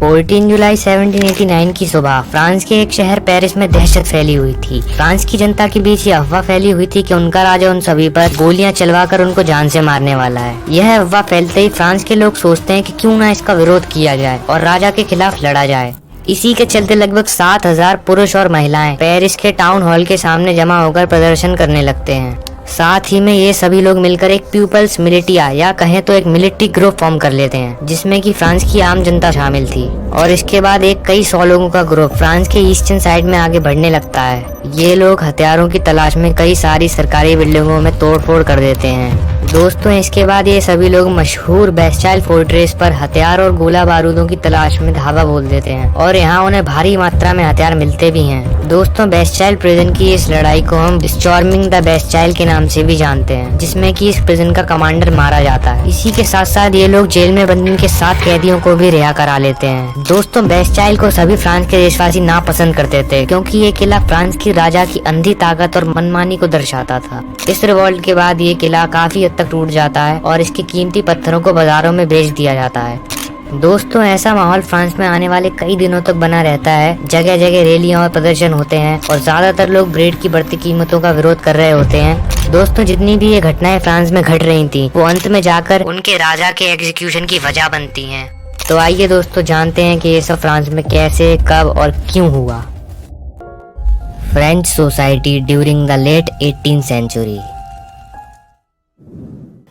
14 जुलाई 1789 की सुबह फ्रांस के एक शहर पेरिस में दहशत फैली हुई थी। फ्रांस की जनता के बीच ये अफवाह फैली हुई थी कि उनका राजा उन सभी पर गोलियां चलवाकर उनको जान से मारने वाला है। यह अफवाह फैलते ही फ्रांस के लोग सोचते हैं कि क्यों ना इसका विरोध किया जाए और राजा के खिलाफ लड़ा जाए। इसी के चलते लगभग 7,000 पुरुष और महिलाएं पेरिस के टाउन हॉल के सामने जमा होकर प्रदर्शन करने लगते हैं। साथ ही में ये सभी लोग मिलकर एक पीपल्स मिलिटिया या कहें तो एक मिलिट्री ग्रुप फॉर्म कर लेते हैं, जिसमें कि फ्रांस की आम जनता शामिल थी। और इसके बाद एक कई 100 लोगों का ग्रुप फ्रांस के ईस्टर्न साइड में आगे बढ़ने लगता है। ये लोग हथियारों की तलाश में कई सारी सरकारी बिल्डिंगों में तोड़फोड़ कर देते हैं। दोस्तों, इसके बाद ये सभी लोग मशहूर बेस्टाइल फोर्ट्रेस पर हथियार और गोला बारूदों की तलाश में धावा बोल देते हैं और यहाँ उन्हें भारी मात्रा में हथियार मिलते भी हैं। दोस्तों, बेस्टाइल प्रिजन की इस लड़ाई को हम स्टॉर्मिंग द बेस्टाइल के नाम से भी जानते हैं, जिसमें कि इस प्रिजन का कमांडर मारा जाता है। इसी के साथ साथ ये लोग जेल में बंद इनके 7 कैदियों को भी रिहा करा लेते हैं। दोस्तों, बेस्टाइल को सभी फ्रांस के देशवासी नापसंद करते थे, क्योंकि ये किला फ्रांस की राजा की अंधी ताकत और मनमानी को दर्शाता था। इस रिवॉल्ट के बाद ये किला काफी हद तक टूट जाता है और इसके कीमती पत्थरों को बाजारों में बेच दिया जाता है। दोस्तों, ऐसा माहौल फ्रांस में आने वाले कई दिनों तक बना रहता है। जगह जगह रैलियां और प्रदर्शन होते हैं और ज्यादातर लोग ब्रेड की बढ़ती कीमतों का विरोध कर रहे होते हैं। दोस्तों, जितनी भी ये घटनाएं फ्रांस में घट रही थी, वो अंत में जाकर उनके राजा के एग्जीक्यूशन की वजह बनती हैं। तो आइए दोस्तों, जानते हैं कि ये सब फ्रांस में कैसे, कब और क्यों हुआ। French society during the late 18th century.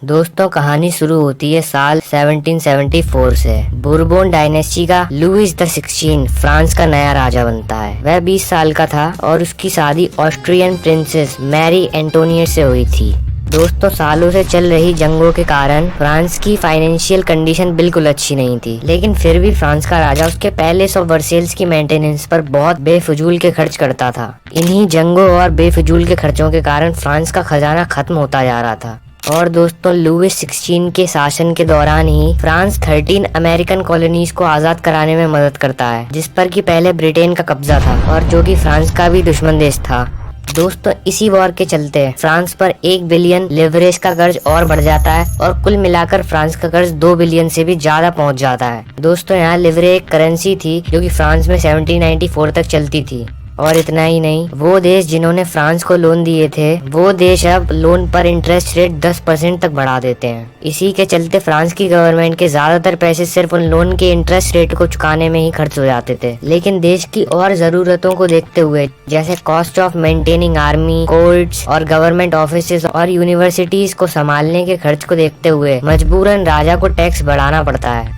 दोस्तों, कहानी शुरू होती है साल 1774 से। बुरबोन डायनेस्टी का लुइस द 16 फ्रांस का नया राजा बनता है। वह 20 साल का था और उसकी शादी ऑस्ट्रियन प्रिंसेस मैरी एंटोनिएट से हुई थी। दोस्तों, सालों से चल रही जंगों के कारण फ्रांस की फाइनेंशियल कंडीशन बिल्कुल अच्छी नहीं थी, लेकिन फिर भी फ्रांस का राजा उसके पैलेस और वर्सेल्स की मेंटेनेंस पर बहुत बेफिजूल के खर्च करता था। इन्हीं जंगों और बेफिजूल के खर्चों के कारण फ्रांस का खजाना खत्म होता जा रहा था। और दोस्तों, लुइस 16 के शासन के दौरान ही फ्रांस 13 अमेरिकन कॉलोनीज को आजाद कराने में मदद करता है, जिस पर कि पहले ब्रिटेन का कब्जा था और जो कि फ्रांस का भी दुश्मन देश था। दोस्तों, इसी वॉर के चलते फ्रांस पर 1 बिलियन लिवरेज का कर्ज और बढ़ जाता है और कुल मिलाकर फ्रांस का कर्ज 2 बिलियन से भी ज्यादा पहुंच जाता है। दोस्तों, यहाँ लिवरेज एक करेंसी थी जो कि फ्रांस में 1794 तक चलती थी। और इतना ही नहीं, वो देश जिन्होंने फ्रांस को लोन दिए थे, वो देश अब लोन पर इंटरेस्ट रेट 10% तक बढ़ा देते हैं। इसी के चलते फ्रांस की गवर्नमेंट के ज्यादातर पैसे सिर्फ उन लोन के इंटरेस्ट रेट को चुकाने में ही खर्च हो जाते थे। लेकिन देश की और जरूरतों को देखते हुए, जैसे cost of maintaining army, courts और गवर्नमेंट ऑफिसेज और यूनिवर्सिटीज को संभालने के खर्च को देखते हुए मजबूरन राजा को टैक्स बढ़ाना पड़ता है।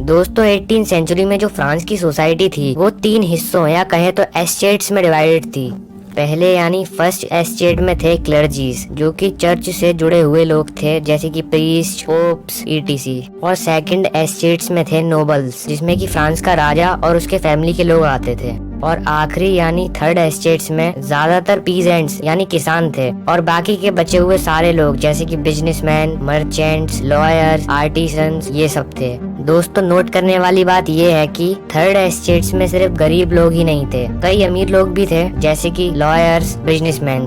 दोस्तों, 18th सेंचुरी में जो फ्रांस की सोसाइटी थी, वो 3 हिस्सों या कहे तो एस्टेट्स में डिवाइडेड थी। पहले यानी फर्स्ट एस्टेट में थे क्लर्जीज, जो कि चर्च से जुड़े हुए लोग थे, जैसे कि प्रीस्ट, पोप्स, ईटीसी। और सेकंड एस्टेट्स में थे नोबल्स, जिसमें कि फ्रांस का राजा और उसके फैमिली के लोग आते थे। और आखिरी यानी थर्ड एस्टेट्स में ज्यादातर पीजेंट्स यानी किसान थे और बाकी के बचे हुए सारे लोग, जैसे कि बिजनेसमैन, मर्चेंट्स, लॉयर्स, आर्टिसंस, ये सब थे। दोस्तों, नोट करने वाली बात ये है कि थर्ड एस्टेट्स में सिर्फ गरीब लोग ही नहीं थे, कई अमीर लोग भी थे, जैसे कि लॉयर्स, बिजनेसमैन।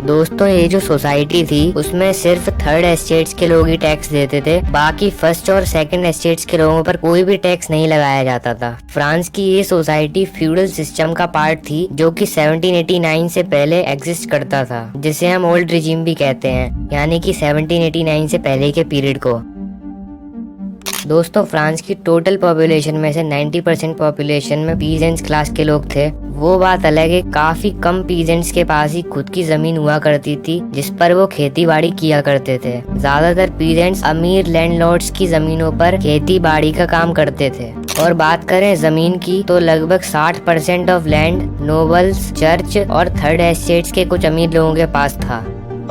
दोस्तों, ये जो सोसाइटी थी उसमें सिर्फ थर्ड एस्टेट्स के लोग ही टैक्स देते थे, बाकी फर्स्ट और सेकंड एस्टेट्स के लोगों पर कोई भी टैक्स नहीं लगाया जाता था। फ्रांस की ये सोसाइटी फ्यूडल सिस्टम का पार्ट थी, जो कि 1789 से पहले एग्जिस्ट करता था, जिसे हम ओल्ड रिजीम भी कहते हैं, यानी कि 1789 से पहले के पीरियड को। दोस्तों, फ्रांस की टोटल पॉपुलेशन में से 90% पॉपुलेशन में पीजेंट्स क्लास के लोग थे। वो बात अलग है, काफी कम पीजेंट्स के पास ही खुद की जमीन हुआ करती थी, जिस पर वो खेती बाड़ी किया करते थे। ज्यादातर पीजेंट्स अमीर लैंडलॉर्ड्स की जमीनों पर खेती बाड़ी का काम करते थे। और बात करें जमीन की, तो लगभग 60% ऑफ लैंड नोबल्स, चर्च और थर्ड एस्टेट्स के कुछ अमीर लोगों के पास था।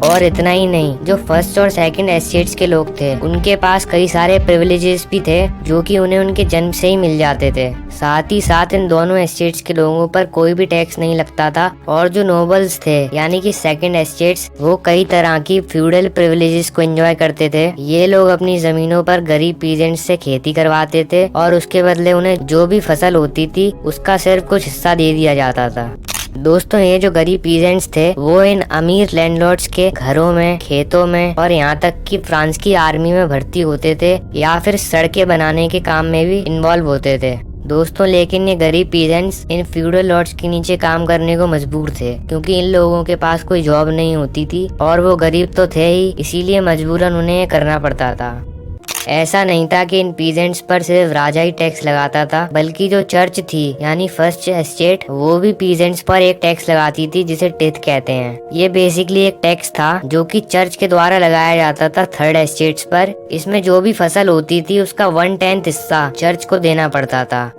और इतना ही नहीं, जो फर्स्ट और सेकंड एस्टेट्स के लोग थे, उनके पास कई सारे प्रिविलेजेस भी थे, जो कि उन्हें उनके जन्म से ही मिल जाते थे। साथ ही साथ इन दोनों एस्टेट्स के लोगों पर कोई भी टैक्स नहीं लगता था। और जो नोबल्स थे यानी कि सेकंड एस्टेट्स, वो कई तरह की फ्यूडल प्रिविलेजेस को एंजॉय करते थे। ये लोग अपनी जमीनों पर गरीब पीजेंट्स से खेती करवाते थे और उसके बदले उन्हें जो भी फसल होती थी उसका सिर्फ कुछ हिस्सा दे दिया जाता था। दोस्तों ये जो गरीब पीजेंट्स थे वो इन अमीर लैंडलॉर्ड्स के घरों में, खेतों में और यहाँ तक कि फ्रांस की आर्मी में भर्ती होते थे या फिर सड़कें बनाने के काम में भी इन्वॉल्व होते थे। दोस्तों लेकिन ये गरीब पीजेंट्स इन फ्यूडल लॉर्ड्स के नीचे काम करने को मजबूर थे क्योंकि इन लोगों के पास कोई जॉब नहीं होती थी और वो गरीब तो थे ही, इसीलिए मजबूरन उन्हें ये करना पड़ता था। ऐसा नहीं था कि इन पीजेंट्स पर सिर्फ राजा ही टैक्स लगाता था, बल्कि जो चर्च थी यानी फर्स्ट एस्टेट वो भी पीजेंट्स पर एक टैक्स लगाती थी जिसे टेथ कहते हैं। ये बेसिकली एक टैक्स था जो कि चर्च के द्वारा लगाया जाता था थर्ड एस्टेट्स पर। इसमें जो भी फसल होती थी उसका 1/10 हिस्सा चर्च को देना पड़ता था।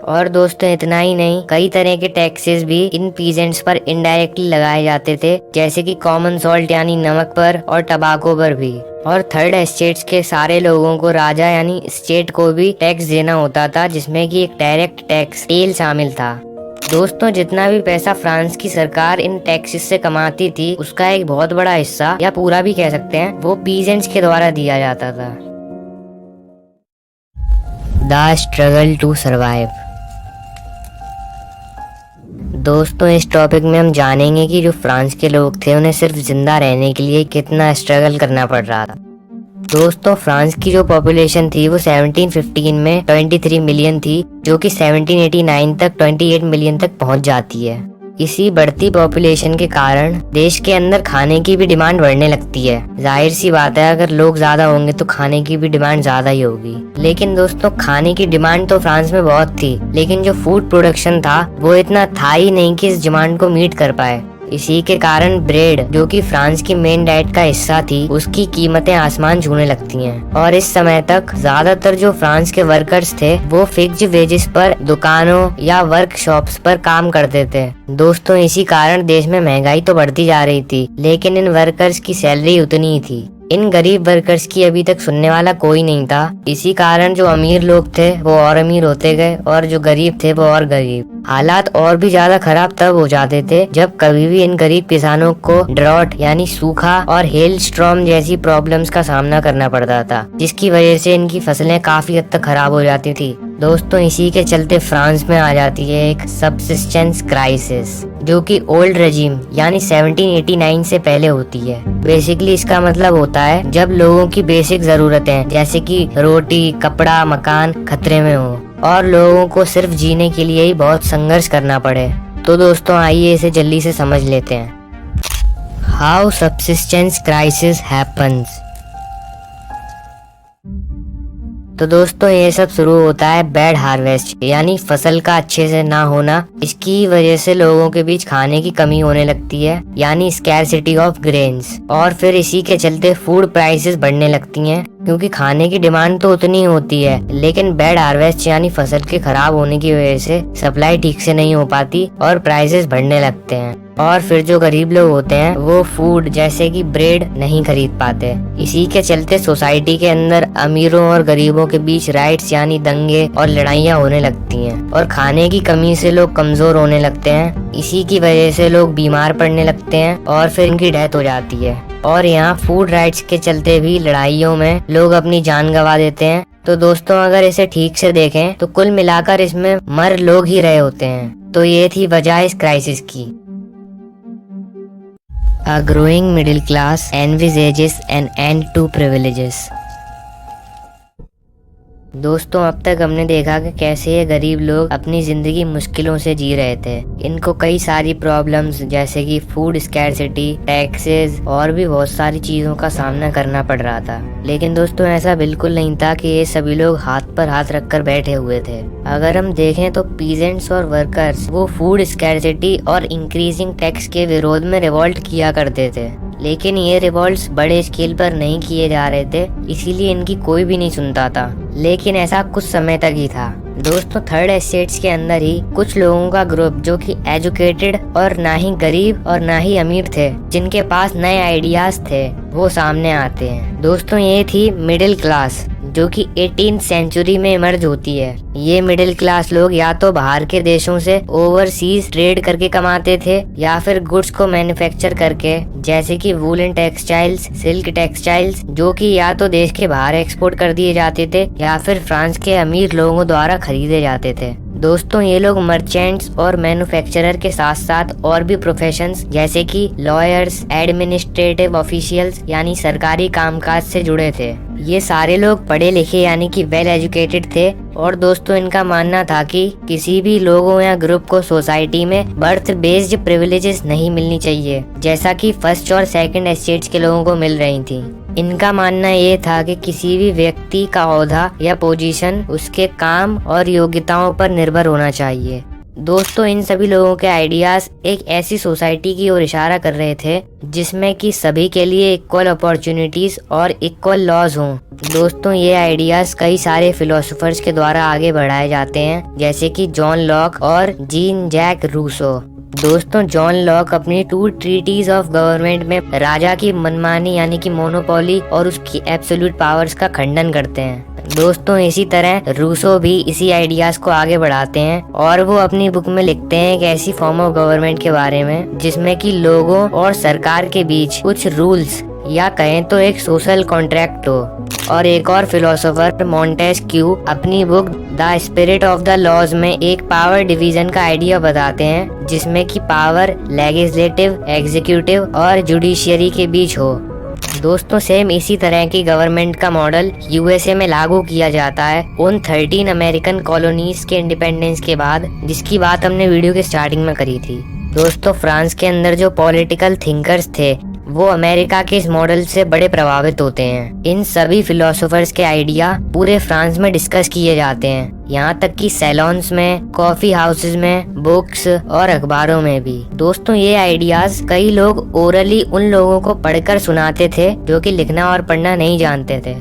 और दोस्तों इतना ही नहीं, कई तरह के टैक्सेस भी इन पीजेंट्स पर इनडायरेक्टली लगाए जाते थे, जैसे कि कॉमन सॉल्ट यानी नमक पर और टबाको पर भी। और थर्ड एस्टेट्स के सारे लोगों को राजा यानी स्टेट को भी टैक्स देना होता था, जिसमें कि एक डायरेक्ट टैक्स तेल शामिल था। दोस्तों जितना भी पैसा फ्रांस की सरकार इन टैक्सेस से कमाती थी उसका एक बहुत बड़ा हिस्सा या पूरा भी कह सकते हैं वो पीजेंट्स के द्वारा दिया जाता था। The struggle to survive. दोस्तों इस टॉपिक में हम जानेंगे कि जो फ्रांस के लोग थे उन्हें सिर्फ जिंदा रहने के लिए कितना स्ट्रगल करना पड़ रहा था। दोस्तों फ्रांस की जो पॉपुलेशन थी वो 1715 में 23 मिलियन थी, जो कि 1789 तक 28 मिलियन तक पहुंच जाती है। इसी बढ़ती पॉपुलेशन के कारण देश के अंदर खाने की भी डिमांड बढ़ने लगती है। जाहिर सी बात है अगर लोग ज्यादा होंगे तो खाने की भी डिमांड ज्यादा ही होगी। लेकिन दोस्तों खाने की डिमांड तो फ्रांस में बहुत थी, लेकिन जो फूड प्रोडक्शन था वो इतना था ही नहीं कि इस डिमांड को मीट कर पाए। इसी के कारण ब्रेड, जो कि फ्रांस की मेन डाइट का हिस्सा थी, उसकी कीमतें आसमान छूने लगती हैं। और इस समय तक ज्यादातर जो फ्रांस के वर्कर्स थे वो फिक्स्ड वेजेस पर दुकानों या वर्कशॉप्स पर काम करते थे। दोस्तों इसी कारण देश में महंगाई तो बढ़ती जा रही थी, लेकिन इन वर्कर्स की सैलरी उतनी ही थी। इन गरीब वर्कर्स की अभी तक सुनने वाला कोई नहीं था। इसी कारण जो अमीर लोग थे वो और अमीर होते गए और जो गरीब थे वो और गरीब। हालात और भी ज्यादा खराब तब हो जाते थे जब कभी भी इन गरीब किसानों को ड्रॉट यानी सूखा और हेल स्टॉर्म जैसी प्रॉब्लम्स का सामना करना पड़ता था, जिसकी वजह से इनकी फसलें काफी हद तक खराब हो जाती थी। दोस्तों इसी के चलते फ्रांस में आ जाती है एक सबसिस्टेंस क्राइसिस, जो कि ओल्ड रेजिम यानी 1789 से पहले होती है। बेसिकली इसका मतलब होता है जब लोगों की बेसिक जरूरतें जैसे कि रोटी, कपड़ा, मकान खतरे में हो और लोगों को सिर्फ जीने के लिए ही बहुत संघर्ष करना पड़े। तो दोस्तों आइए इसे जल्दी से समझ लेते हैं। How subsistence crisis happens. तो दोस्तों ये सब शुरू होता है बैड हार्वेस्ट यानी फसल का अच्छे से ना होना। इसकी वजह से लोगों के बीच खाने की कमी होने लगती है यानी स्कैरसिटी ऑफ ग्रेन्स। और फिर इसी के चलते फूड प्राइसेस बढ़ने लगती हैं क्योंकि खाने की डिमांड तो उतनी होती है, लेकिन बैड हार्वेस्ट यानी फसल के खराब होने की वजह से सप्लाई ठीक से नहीं हो पाती और प्राइसेस बढ़ने लगते हैं। और फिर जो गरीब लोग होते हैं वो फूड जैसे कि ब्रेड नहीं खरीद पाते। इसी के चलते सोसाइटी के अंदर अमीरों और गरीबों के बीच राइट्स यानी दंगे और लड़ाइयाँ होने लगती हैं और खाने की कमी से लोग कमजोर होने लगते हैं। इसी की वजह से लोग बीमार पड़ने लगते हैं और फिर उनकी डेथ हो जाती है। और यहाँ फूड राइट्स के चलते भी लड़ाइयों में लोग अपनी जान गंवा देते हैं। तो दोस्तों अगर इसे ठीक से देखें तो कुल मिलाकर इसमें मर लोग ही रहे होते हैं। तो ये थी वजह इस क्राइसिस की। A growing middle class envisages an end to privileges. दोस्तों अब तक हमने देखा कि कैसे ये गरीब लोग अपनी जिंदगी मुश्किलों से जी रहे थे। इनको कई सारी प्रॉब्लम्स जैसे कि फूड स्कैरसिटी, टैक्सेस और भी बहुत सारी चीजों का सामना करना पड़ रहा था। लेकिन दोस्तों ऐसा बिल्कुल नहीं था कि ये सभी लोग हाथ पर हाथ रखकर बैठे हुए थे। अगर हम देखें तो पीजेंट्स और वर्कर्स वो फूड स्कैरसिटी और इंक्रीजिंग टैक्स के विरोध में रिवॉल्ट किया करते थे, लेकिन ये रिवॉल्ट्स बड़े स्केल पर नहीं किए जा रहे थे, इसीलिए इनकी कोई भी नहीं सुनता था। लेकिन ऐसा कुछ समय तक ही था। दोस्तों थर्ड एस्टेट्स के अंदर ही कुछ लोगों का ग्रुप जो कि एजुकेटेड और ना ही गरीब और ना ही अमीर थे, जिनके पास नए आइडियाज थे, वो सामने आते हैं। दोस्तों ये थी मिडिल क्लास जो कि 18th सेंचुरी में इमर्ज होती है। ये मिडिल क्लास लोग या तो बाहर के देशों से ओवरसीज ट्रेड करके कमाते थे या फिर गुड्स को मैन्युफैक्चर करके, जैसे कि वूलन टेक्सटाइल्स, सिल्क टेक्सटाइल्स, जो कि या तो देश के बाहर एक्सपोर्ट कर दिए जाते थे या फिर फ्रांस के अमीर लोगों द्वारा खरीदे जाते थे। दोस्तों ये लोग मर्चेंट्स और मैन्युफैक्चरर के साथ साथ और भी प्रोफेशंस जैसे कि लॉयर्स, एडमिनिस्ट्रेटिव ऑफिशियल्स यानी सरकारी कामकाज से जुड़े थे। ये सारे लोग पढ़े लिखे यानी कि वेल एजुकेटेड थे और दोस्तों इनका मानना था कि किसी भी लोगों या ग्रुप को सोसाइटी में बर्थ बेस्ड प्रिविलेजेस नहीं मिलनी चाहिए, जैसा कि फर्स्ट और सेकंड एस्टेट्स के लोगों को मिल रही थी। इनका मानना ये था कि किसी भी व्यक्ति का ओहदा या पोजीशन उसके काम और योग्यताओं पर निर्भर होना चाहिए। दोस्तों इन सभी लोगों के आइडियाज एक ऐसी सोसाइटी की ओर इशारा कर रहे थे जिसमें कि सभी के लिए इक्वल अपॉर्चुनिटीज और इक्वल लॉज हों। दोस्तों ये आइडियाज कई सारे फिलोसोफर्स के द्वारा आगे बढ़ाए जाते हैं, जैसे कि जॉन लॉक और जीन जैक रूसो। दोस्तों जॉन लॉक अपनी 2 ट्रीटीज ऑफ गवर्नमेंट में राजा की मनमानी यानी कि मोनोपोली और उसकी एब्सोल्यूट पावर्स का खंडन करते हैं। दोस्तों इसी तरह रूसो भी इसी आइडियाज को आगे बढ़ाते हैं और वो अपनी बुक में लिखते हैं एक ऐसी फॉर्म ऑफ गवर्नमेंट के बारे में जिसमें कि लोगों और सरकार के बीच कुछ रूल्स या कहें तो एक सोशल कॉन्ट्रैक्ट हो। और एक और फिलोसोफर मॉन्टेस्क्यू अपनी book the spirit of the laws में एक पावर डिवीजन का आइडिया बताते हैं जिसमें कि पावर लेजिस्लेटिव, एग्जीक्यूटिव और जुडिशियरी के बीच हो। दोस्तों सेम इसी तरह की गवर्नमेंट का मॉडल यूएसए में लागू किया जाता है उन 13 अमेरिकन कॉलोनीज के इंडिपेंडेंस के बाद, जिसकी बात हमने वीडियो के स्टार्टिंग में करी थी। दोस्तों फ्रांस के अंदर जो पॉलिटिकल थिंकर्स थे वो अमेरिका के इस मॉडल से बड़े प्रभावित होते हैं। इन सभी फिलोसोफर्स के आइडिया पूरे फ्रांस में डिस्कस किए जाते हैं, यहाँ तक कि सैलॉन्स में, कॉफी हाउसेज में, बुक्स और अखबारों में भी। दोस्तों ये आइडियाज कई लोग ओरली उन लोगों को पढ़कर सुनाते थे जो कि लिखना और पढ़ना नहीं जानते थे।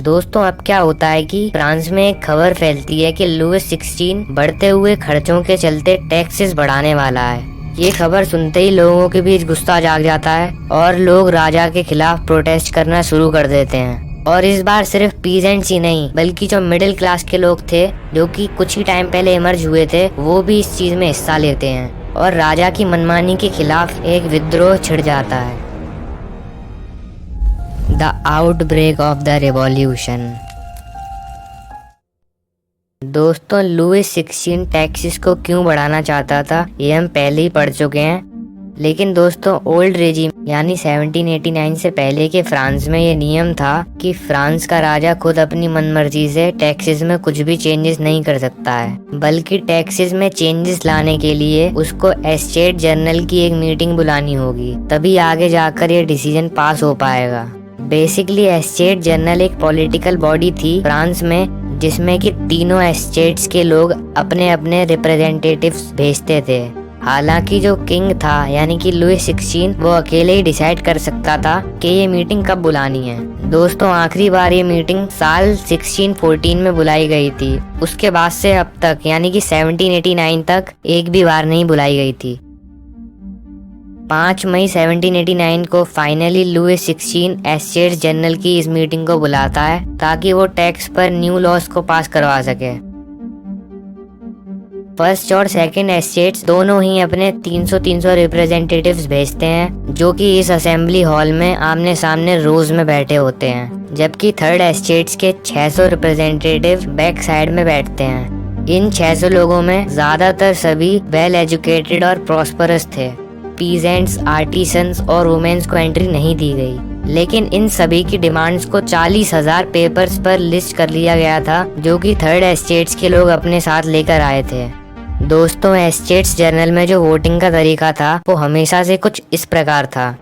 दोस्तों अब क्या होता है कि फ्रांस में एक खबर फैलती है कि लुइस 16 बढ़ते हुए खर्चों के चलते टैक्सेस बढ़ाने वाला है। ये खबर सुनते ही लोगों के बीच गुस्सा जाग जाता है और लोग राजा के खिलाफ प्रोटेस्ट करना शुरू कर देते हैं। और इस बार सिर्फ पीजेंट्स ही नहीं बल्कि जो मिडिल क्लास के लोग थे जो कि कुछ ही टाइम पहले इमर्ज हुए थे वो भी इस चीज में हिस्सा लेते हैं और राजा की मनमानी के खिलाफ एक विद्रोह छिड़ जाता है। The outbreak of the revolution. दोस्तों लुइस 16 टैक्सेस को क्यों बढ़ाना चाहता था ये हम पहले ही पढ़ चुके हैं, लेकिन दोस्तों ओल्ड रेजिम यानी 1789 से पहले के फ्रांस में ये नियम था कि फ्रांस का राजा खुद अपनी मनमर्जी से टैक्सेस में कुछ भी चेंजेस नहीं कर सकता है, बल्कि टैक्सेस में चेंजेस लाने के लिए उसको एस्टेट जर्नल की एक मीटिंग बुलानी होगी, तभी आगे जाकर ये डिसीजन पास हो पाएगा। बेसिकली एस्टेट जर्नल एक पॉलिटिकल बॉडी थी फ्रांस में जिसमें कि तीनों एस्टेट्स के लोग अपने अपने रिप्रेजेंटेटिव्स भेजते थे। हालांकि जो किंग था यानी कि लुइस 16 वो अकेले ही डिसाइड कर सकता था कि ये मीटिंग कब बुलानी है। दोस्तों आखिरी बार ये मीटिंग साल 1614 में बुलाई गई थी, उसके बाद से अब तक यानी कि 1789 तक एक भी बार नहीं बुलाई गई थी। 5 मई 1789 को फाइनली लुइस 16 एस्टेट्स जनरल की इस मीटिंग को बुलाता है ताकि वो टैक्स पर न्यू लॉज को पास करवा सके। फर्स्ट और सेकंड एस्टेट्स दोनों ही अपने 300 रिप्रेजेंटेटिव्स भेजते हैं जो कि इस असेंबली हॉल में आमने सामने रोज में बैठे होते हैं, जबकि थर्ड एस्टेट्स के 600 रिप्रेजेंटेटिव बैक साइड में बैठते हैं। इन 600 लोगों में ज्यादातर सभी वेल एजुकेटेड और प्रॉस्परस थे। पीजेंट्स, आर्टिसंस और वुमेन्स को एंट्री नहीं दी गई, लेकिन इन सभी की डिमांड्स को 40,000 पेपर्स पर लिस्ट कर लिया गया था जो कि थर्ड एस्टेट्स के लोग अपने साथ लेकर आए थे। दोस्तों एस्टेट्स जर्नल में जो वोटिंग का तरीका था वो हमेशा से कुछ इस प्रकार था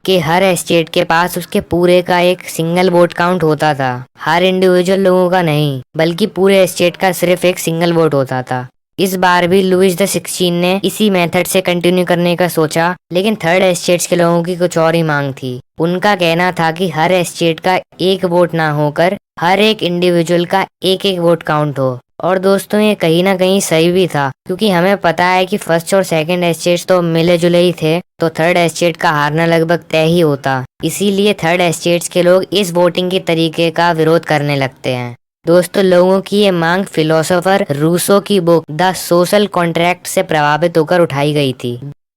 कि हर एस्टेट के पास उसके पूरे का एक सिंगल वोट काउंट होता था, हर इंडिविजुअल लोगों का नहीं बल्कि पूरे एस्टेट का सिर्फ एक सिंगल वोट होता था। इस बार भी लुइस द 16 ने इसी मेथड से कंटिन्यू करने का सोचा, लेकिन थर्ड एस्टेट्स के लोगों की कुछ और ही मांग थी। उनका कहना था कि हर एस्टेट का एक वोट ना होकर हर एक इंडिविजुअल का एक एक वोट काउंट हो। और दोस्तों ये कहीं ना कहीं सही भी था, क्योंकि हमें पता है कि फर्स्ट और सेकंड एस्टेट्स तो मिले जुले ही थे, तो थर्ड एस्टेट का हारना लगभग तय ही होता। इसीलिए थर्ड एस्टेट्स के लोग इस वोटिंग के तरीके का विरोध करने लगते हैं। दोस्तों लोगों की ये मांग फिलोसोफर रूसो की बुक द सोशल कॉन्ट्रैक्ट से प्रभावित होकर उठाई गई थी।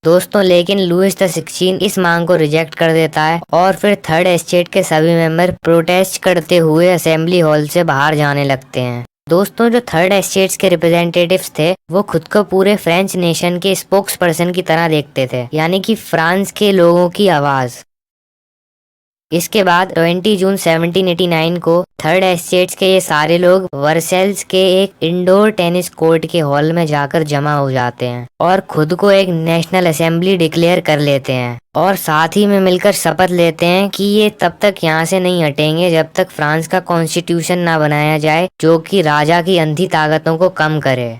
दोस्तों लेकिन लुइस द 16 इस मांग को रिजेक्ट कर देता है और फिर थर्ड एस्टेट के सभी मेंबर प्रोटेस्ट करते हुए असेंबली हॉल से बाहर जाने लगते हैं। दोस्तों जो थर्ड एस्टेट्स के रिप्रेजेंटेटिव्स थे वो खुद को पूरे फ्रेंच नेशन के स्पोक्स पर्सन की तरह देखते थे, यानी कि फ्रांस के लोगों की आवाज। इसके बाद 20 जून 1789 को थर्ड एस्टेट्स के ये सारे लोग वर्सेल्स के एक इंडोर टेनिस कोर्ट के हॉल में जाकर जमा हो जाते हैं और खुद को एक नेशनल असेंबली डिक्लेयर कर लेते हैं और साथ ही में मिलकर शपथ लेते हैं कि ये तब तक यहाँ से नहीं हटेंगे जब तक फ्रांस का कॉन्स्टिट्यूशन ना बनाया जाए जो कि राजा की अंधी ताकतों को कम करे।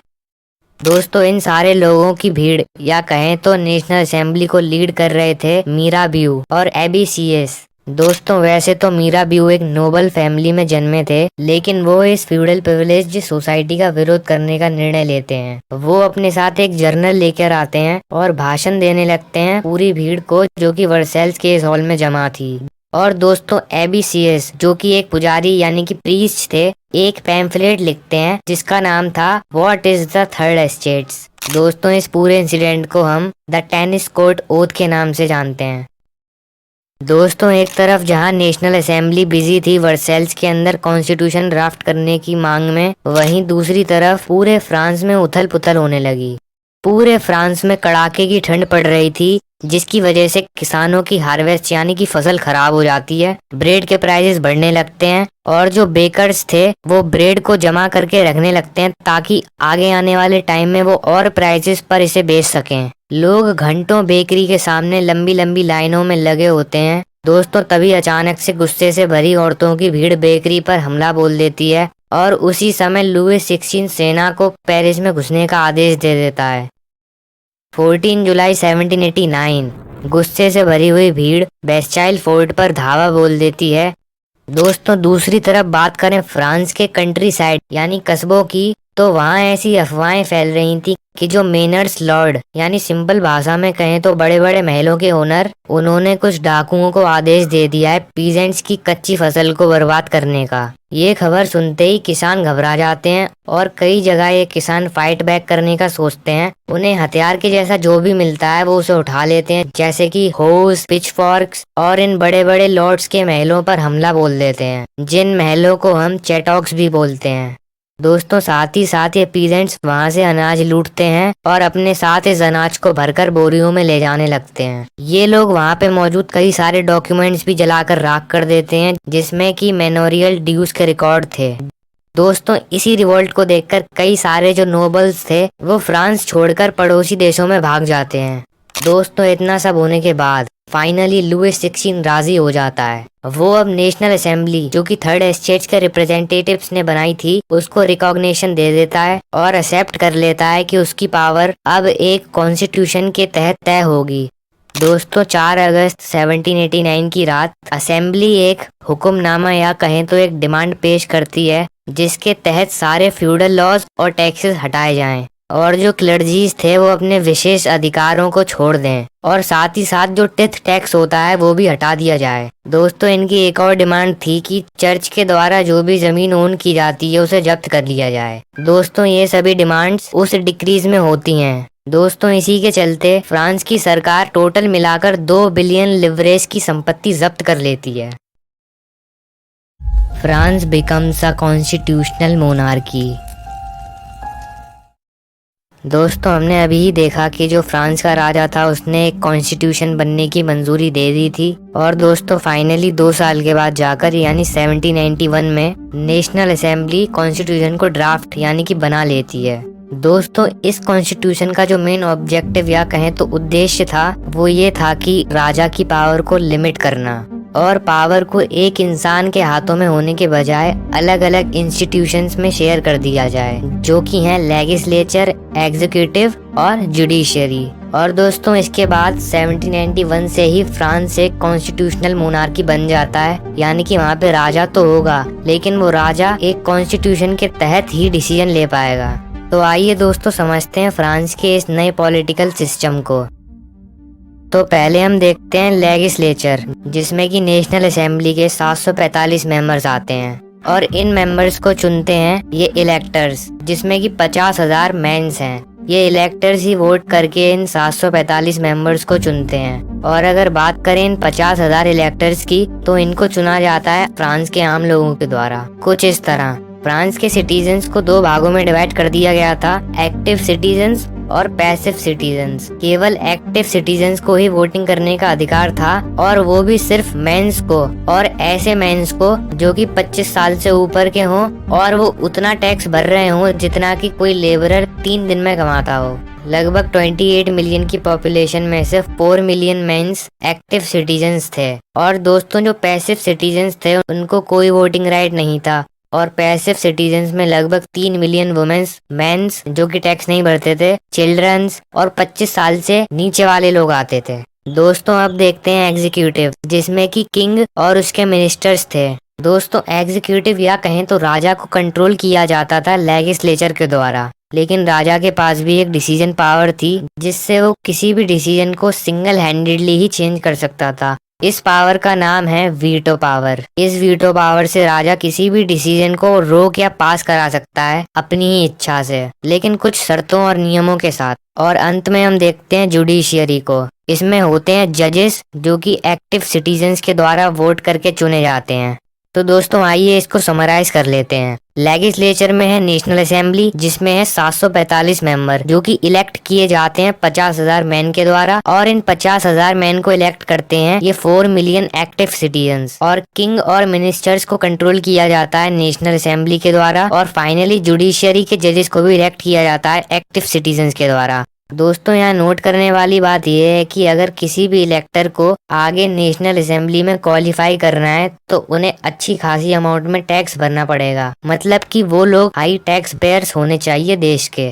दोस्तों इन सारे लोगों की भीड़ या कहें तो नेशनल असेंबली को लीड कर रहे थे मिराबिऊ और एबीसीएस। दोस्तों वैसे तो मिराबिऊ एक नोबल फैमिली में जन्मे थे, लेकिन वो इस फ्यूडल प्रिविलेज सोसाइटी का विरोध करने का निर्णय लेते हैं। वो अपने साथ एक जर्नल लेकर आते हैं और भाषण देने लगते हैं पूरी भीड़ को जो कि वर्सेल्स के इस हॉल में जमा थी। और दोस्तों एबीसीएस जो कि एक पुजारी यानी कि प्रीस्ट थे, एक पैम्फलेट लिखते हैं जिसका नाम था what is the third estates. दोस्तों इस पूरे इंसिडेंट को हम द टेनिस कोर्ट ओथ के नाम से जानते हैं। दोस्तों एक तरफ जहां नेशनल असेंबली बिजी थी वर्सेल्स के अंदर कॉन्स्टिट्यूशन ड्राफ्ट करने की मांग में, वहीं दूसरी तरफ पूरे फ्रांस में उथल पुथल होने लगी। पूरे फ्रांस में कड़ाके की ठंड पड़ रही थी जिसकी वजह से किसानों की हार्वेस्ट यानी कि फसल खराब हो जाती है, ब्रेड के प्राइसेस बढ़ने लगते हैं और जो बेकर्स थे वो ब्रेड को जमा करके रखने लगते हैं ताकि आगे आने वाले टाइम में वो और प्राइसेस पर इसे बेच सकें। लोग घंटों बेकरी के सामने लंबी लंबी लाइनों में लगे होते हैं। दोस्तों तभी अचानक से गुस्से से भरी औरतों की भीड़ बेकरी पर हमला बोल देती है और उसी समय लुइस 16 सेना को पेरिस में घुसने का आदेश दे देता है। 14 जुलाई 1789 गुस्से से भरी हुई भीड़ बेस्टाइल फोर्ट पर धावा बोल देती है। दोस्तों दूसरी तरफ बात करें फ्रांस के कंट्री साइड यानी कस्बों की, तो वहाँ ऐसी अफवाहें फैल रही थी कि जो मेनर्स लॉर्ड यानी सिंपल भाषा में कहें तो बड़े बड़े महलों के ओनर, उन्होंने कुछ डाकुओं को आदेश दे दिया है पीजेंट्स की कच्ची फसल को बर्बाद करने का। ये खबर सुनते ही किसान घबरा जाते हैं और कई जगह ये किसान फाइट बैक करने का सोचते हैं। उन्हें हथियार के जैसा जो भी मिलता है वो उसे उठा लेते हैं, जैसे कि होस, पिचफॉर्क्स, और इन बड़े बड़े लॉर्ड्स के महलों पर हमला बोल देते हैं, जिन महलों को हम चैटॉक्स भी बोलते हैं। दोस्तों साथ ही साथ ये पीजेंट्स वहां से अनाज लूटते हैं और अपने साथ इस अनाज को भरकर बोरियों में ले जाने लगते हैं। ये लोग वहां पे मौजूद कई सारे डॉक्यूमेंट्स भी जलाकर राख कर देते हैं जिसमें कि मेमोरियल ड्यूज के रिकॉर्ड थे। दोस्तों इसी रिवोल्ट को देखकर कई सारे जो नोबल्स थे वो फ्रांस छोड़कर पड़ोसी देशों में भाग जाते हैं। दोस्तों इतना सब होने के बाद फाइनली लुइस 16 राजी हो जाता है। वो अब नेशनल असेंबली जो कि थर्ड एस्टेट्स के रिप्रेजेंटेटिव्स ने बनाई थी उसको रिकॉग्निशन दे देता है और एक्सेप्ट कर लेता है कि उसकी पावर अब एक कॉन्स्टिट्यूशन के तहत तय होगी। दोस्तों 4 अगस्त 1789 की रात असेंबली एक हुक्मनामा या कहें तो एक डिमांड पेश करती है जिसके तहत सारे फ्यूडल लॉज और टैक्सेस हटाए जाएं और जो क्लर्जीज थे वो अपने विशेष अधिकारों को छोड़ दें और साथ ही साथ जो टिथ टैक्स होता है वो भी हटा दिया जाए। दोस्तों इनकी एक और डिमांड थी कि चर्च के द्वारा जो भी जमीन ओन की जाती है उसे जब्त कर लिया जाए। दोस्तों ये सभी डिमांड्स उस डिक्रीज में होती हैं। दोस्तों इसी के चलते फ्रांस की सरकार टोटल मिलाकर 2 बिलियन लिवरेज की संपत्ति जब्त कर लेती है। France becomes a constitutional monarchy. दोस्तों हमने अभी ही देखा कि जो फ्रांस का राजा था उसने एक कॉन्स्टिट्यूशन बनने की मंजूरी दे दी थी और दोस्तों फाइनली 2 साल के बाद जाकर यानी 1791 में नेशनल असेंबली कॉन्स्टिट्यूशन को ड्राफ्ट यानी कि बना लेती है। दोस्तों इस कॉन्स्टिट्यूशन का जो मेन ऑब्जेक्टिव या कहें तो उद्देश्य था वो ये था कि राजा की पावर को लिमिट करना और पावर को एक इंसान के हाथों में होने के बजाय अलग अलग इंस्टीट्यूशंस में शेयर कर दिया जाए जो कि हैं लेजिस्लेचर, एग्जीक्यूटिव और जुडिशियरी। और दोस्तों इसके बाद 1791 से ही फ्रांस एक कॉन्स्टिट्यूशनल मोनार्की बन जाता है, यानी कि वहाँ पे राजा तो होगा लेकिन वो राजा एक कॉन्स्टिट्यूशन के तहत ही डिसीजन ले पाएगा। तो आइए दोस्तों समझते हैं फ्रांस के इस नए पॉलिटिकल सिस्टम को। तो पहले हम देखते हैं लेजिस्लेचर जिसमें कि नेशनल असेंबली के 745 मेंबर्स आते हैं और इन मेंबर्स को चुनते हैं ये इलेक्टर्स, जिसमें कि 50,000 मेंस हैं। ये इलेक्टर्स ही वोट करके इन 745 मेंबर्स को चुनते हैं। और अगर बात करें इन 50,000 इलेक्टर्स की, तो इनको चुना जाता है फ्रांस के आम लोगों के द्वारा। कुछ इस तरह फ्रांस के सिटीजन्स को 2 भागों में डिवाइड कर दिया गया था, एक्टिव सिटीजन्स और पैसिव सिटीजन्स। केवल एक्टिव सिटीजन्स को ही वोटिंग करने का अधिकार था, और वो भी सिर्फ मेंस को, और ऐसे मेंस को जो कि 25 साल से ऊपर के हों और वो उतना टैक्स भर रहे हों जितना कि कोई लेबरर 3 दिन में कमाता हो। लगभग 28 मिलियन की पॉपुलेशन में से 4 मिलियन मेंस एक्टिव सिटीजन्स थे। और दोस्तों, जो पैसिव सिटीजन्स थे उनको कोई वोटिंग राइट नहीं था। और पैसिव सिटीजन्स में लगभग 3 मिलियन वुमेन्स, मेंस जो कि टैक्स नहीं भरते थे, चिल्ड्रंस और 25 साल से नीचे वाले लोग आते थे। दोस्तों, अब देखते हैं एग्जीक्यूटिव, जिसमें कि किंग और उसके मिनिस्टर्स थे। दोस्तों, एग्जीक्यूटिव या कहें तो राजा को कंट्रोल किया जाता था लेजिस्लेचर के द्वारा, लेकिन राजा के पास भी एक डिसीजन पावर थी, जिससे वो किसी भी डिसीजन को सिंगल हैंडेडली ही चेंज कर सकता था। इस पावर का नाम है वीटो पावर। इस वीटो पावर से राजा किसी भी डिसीजन को रोक या पास करा सकता है अपनी ही इच्छा से, लेकिन कुछ शर्तों और नियमों के साथ। और अंत में हम देखते हैं जुडिशियरी को। इसमें होते हैं जजेस, जो कि एक्टिव सिटीजन्स के द्वारा वोट करके चुने जाते हैं। तो दोस्तों, आइए इसको समराइज कर लेते हैं। लेजिस्लेचर में है नेशनल असेंबली, जिसमें है 745 मेंबर, जो कि इलेक्ट किए जाते हैं 50,000 मैन के द्वारा। और इन 50,000 मैन को इलेक्ट करते हैं ये 4 मिलियन एक्टिव सिटीजन्स। और किंग और मिनिस्टर्स को कंट्रोल किया जाता है नेशनल असेंबली के द्वारा। और फाइनली जुडिशियरी के जजेस को भी इलेक्ट किया जाता है एक्टिव सिटीजन्स के द्वारा। दोस्तों, यहाँ नोट करने वाली बात यह है कि अगर किसी भी इलेक्टर को आगे नेशनल असेंबली में क्वालिफाई करना है तो उन्हें अच्छी खासी अमाउंट में टैक्स भरना पड़ेगा। मतलब कि वो लोग हाई टैक्स पेयर्स होने चाहिए देश के।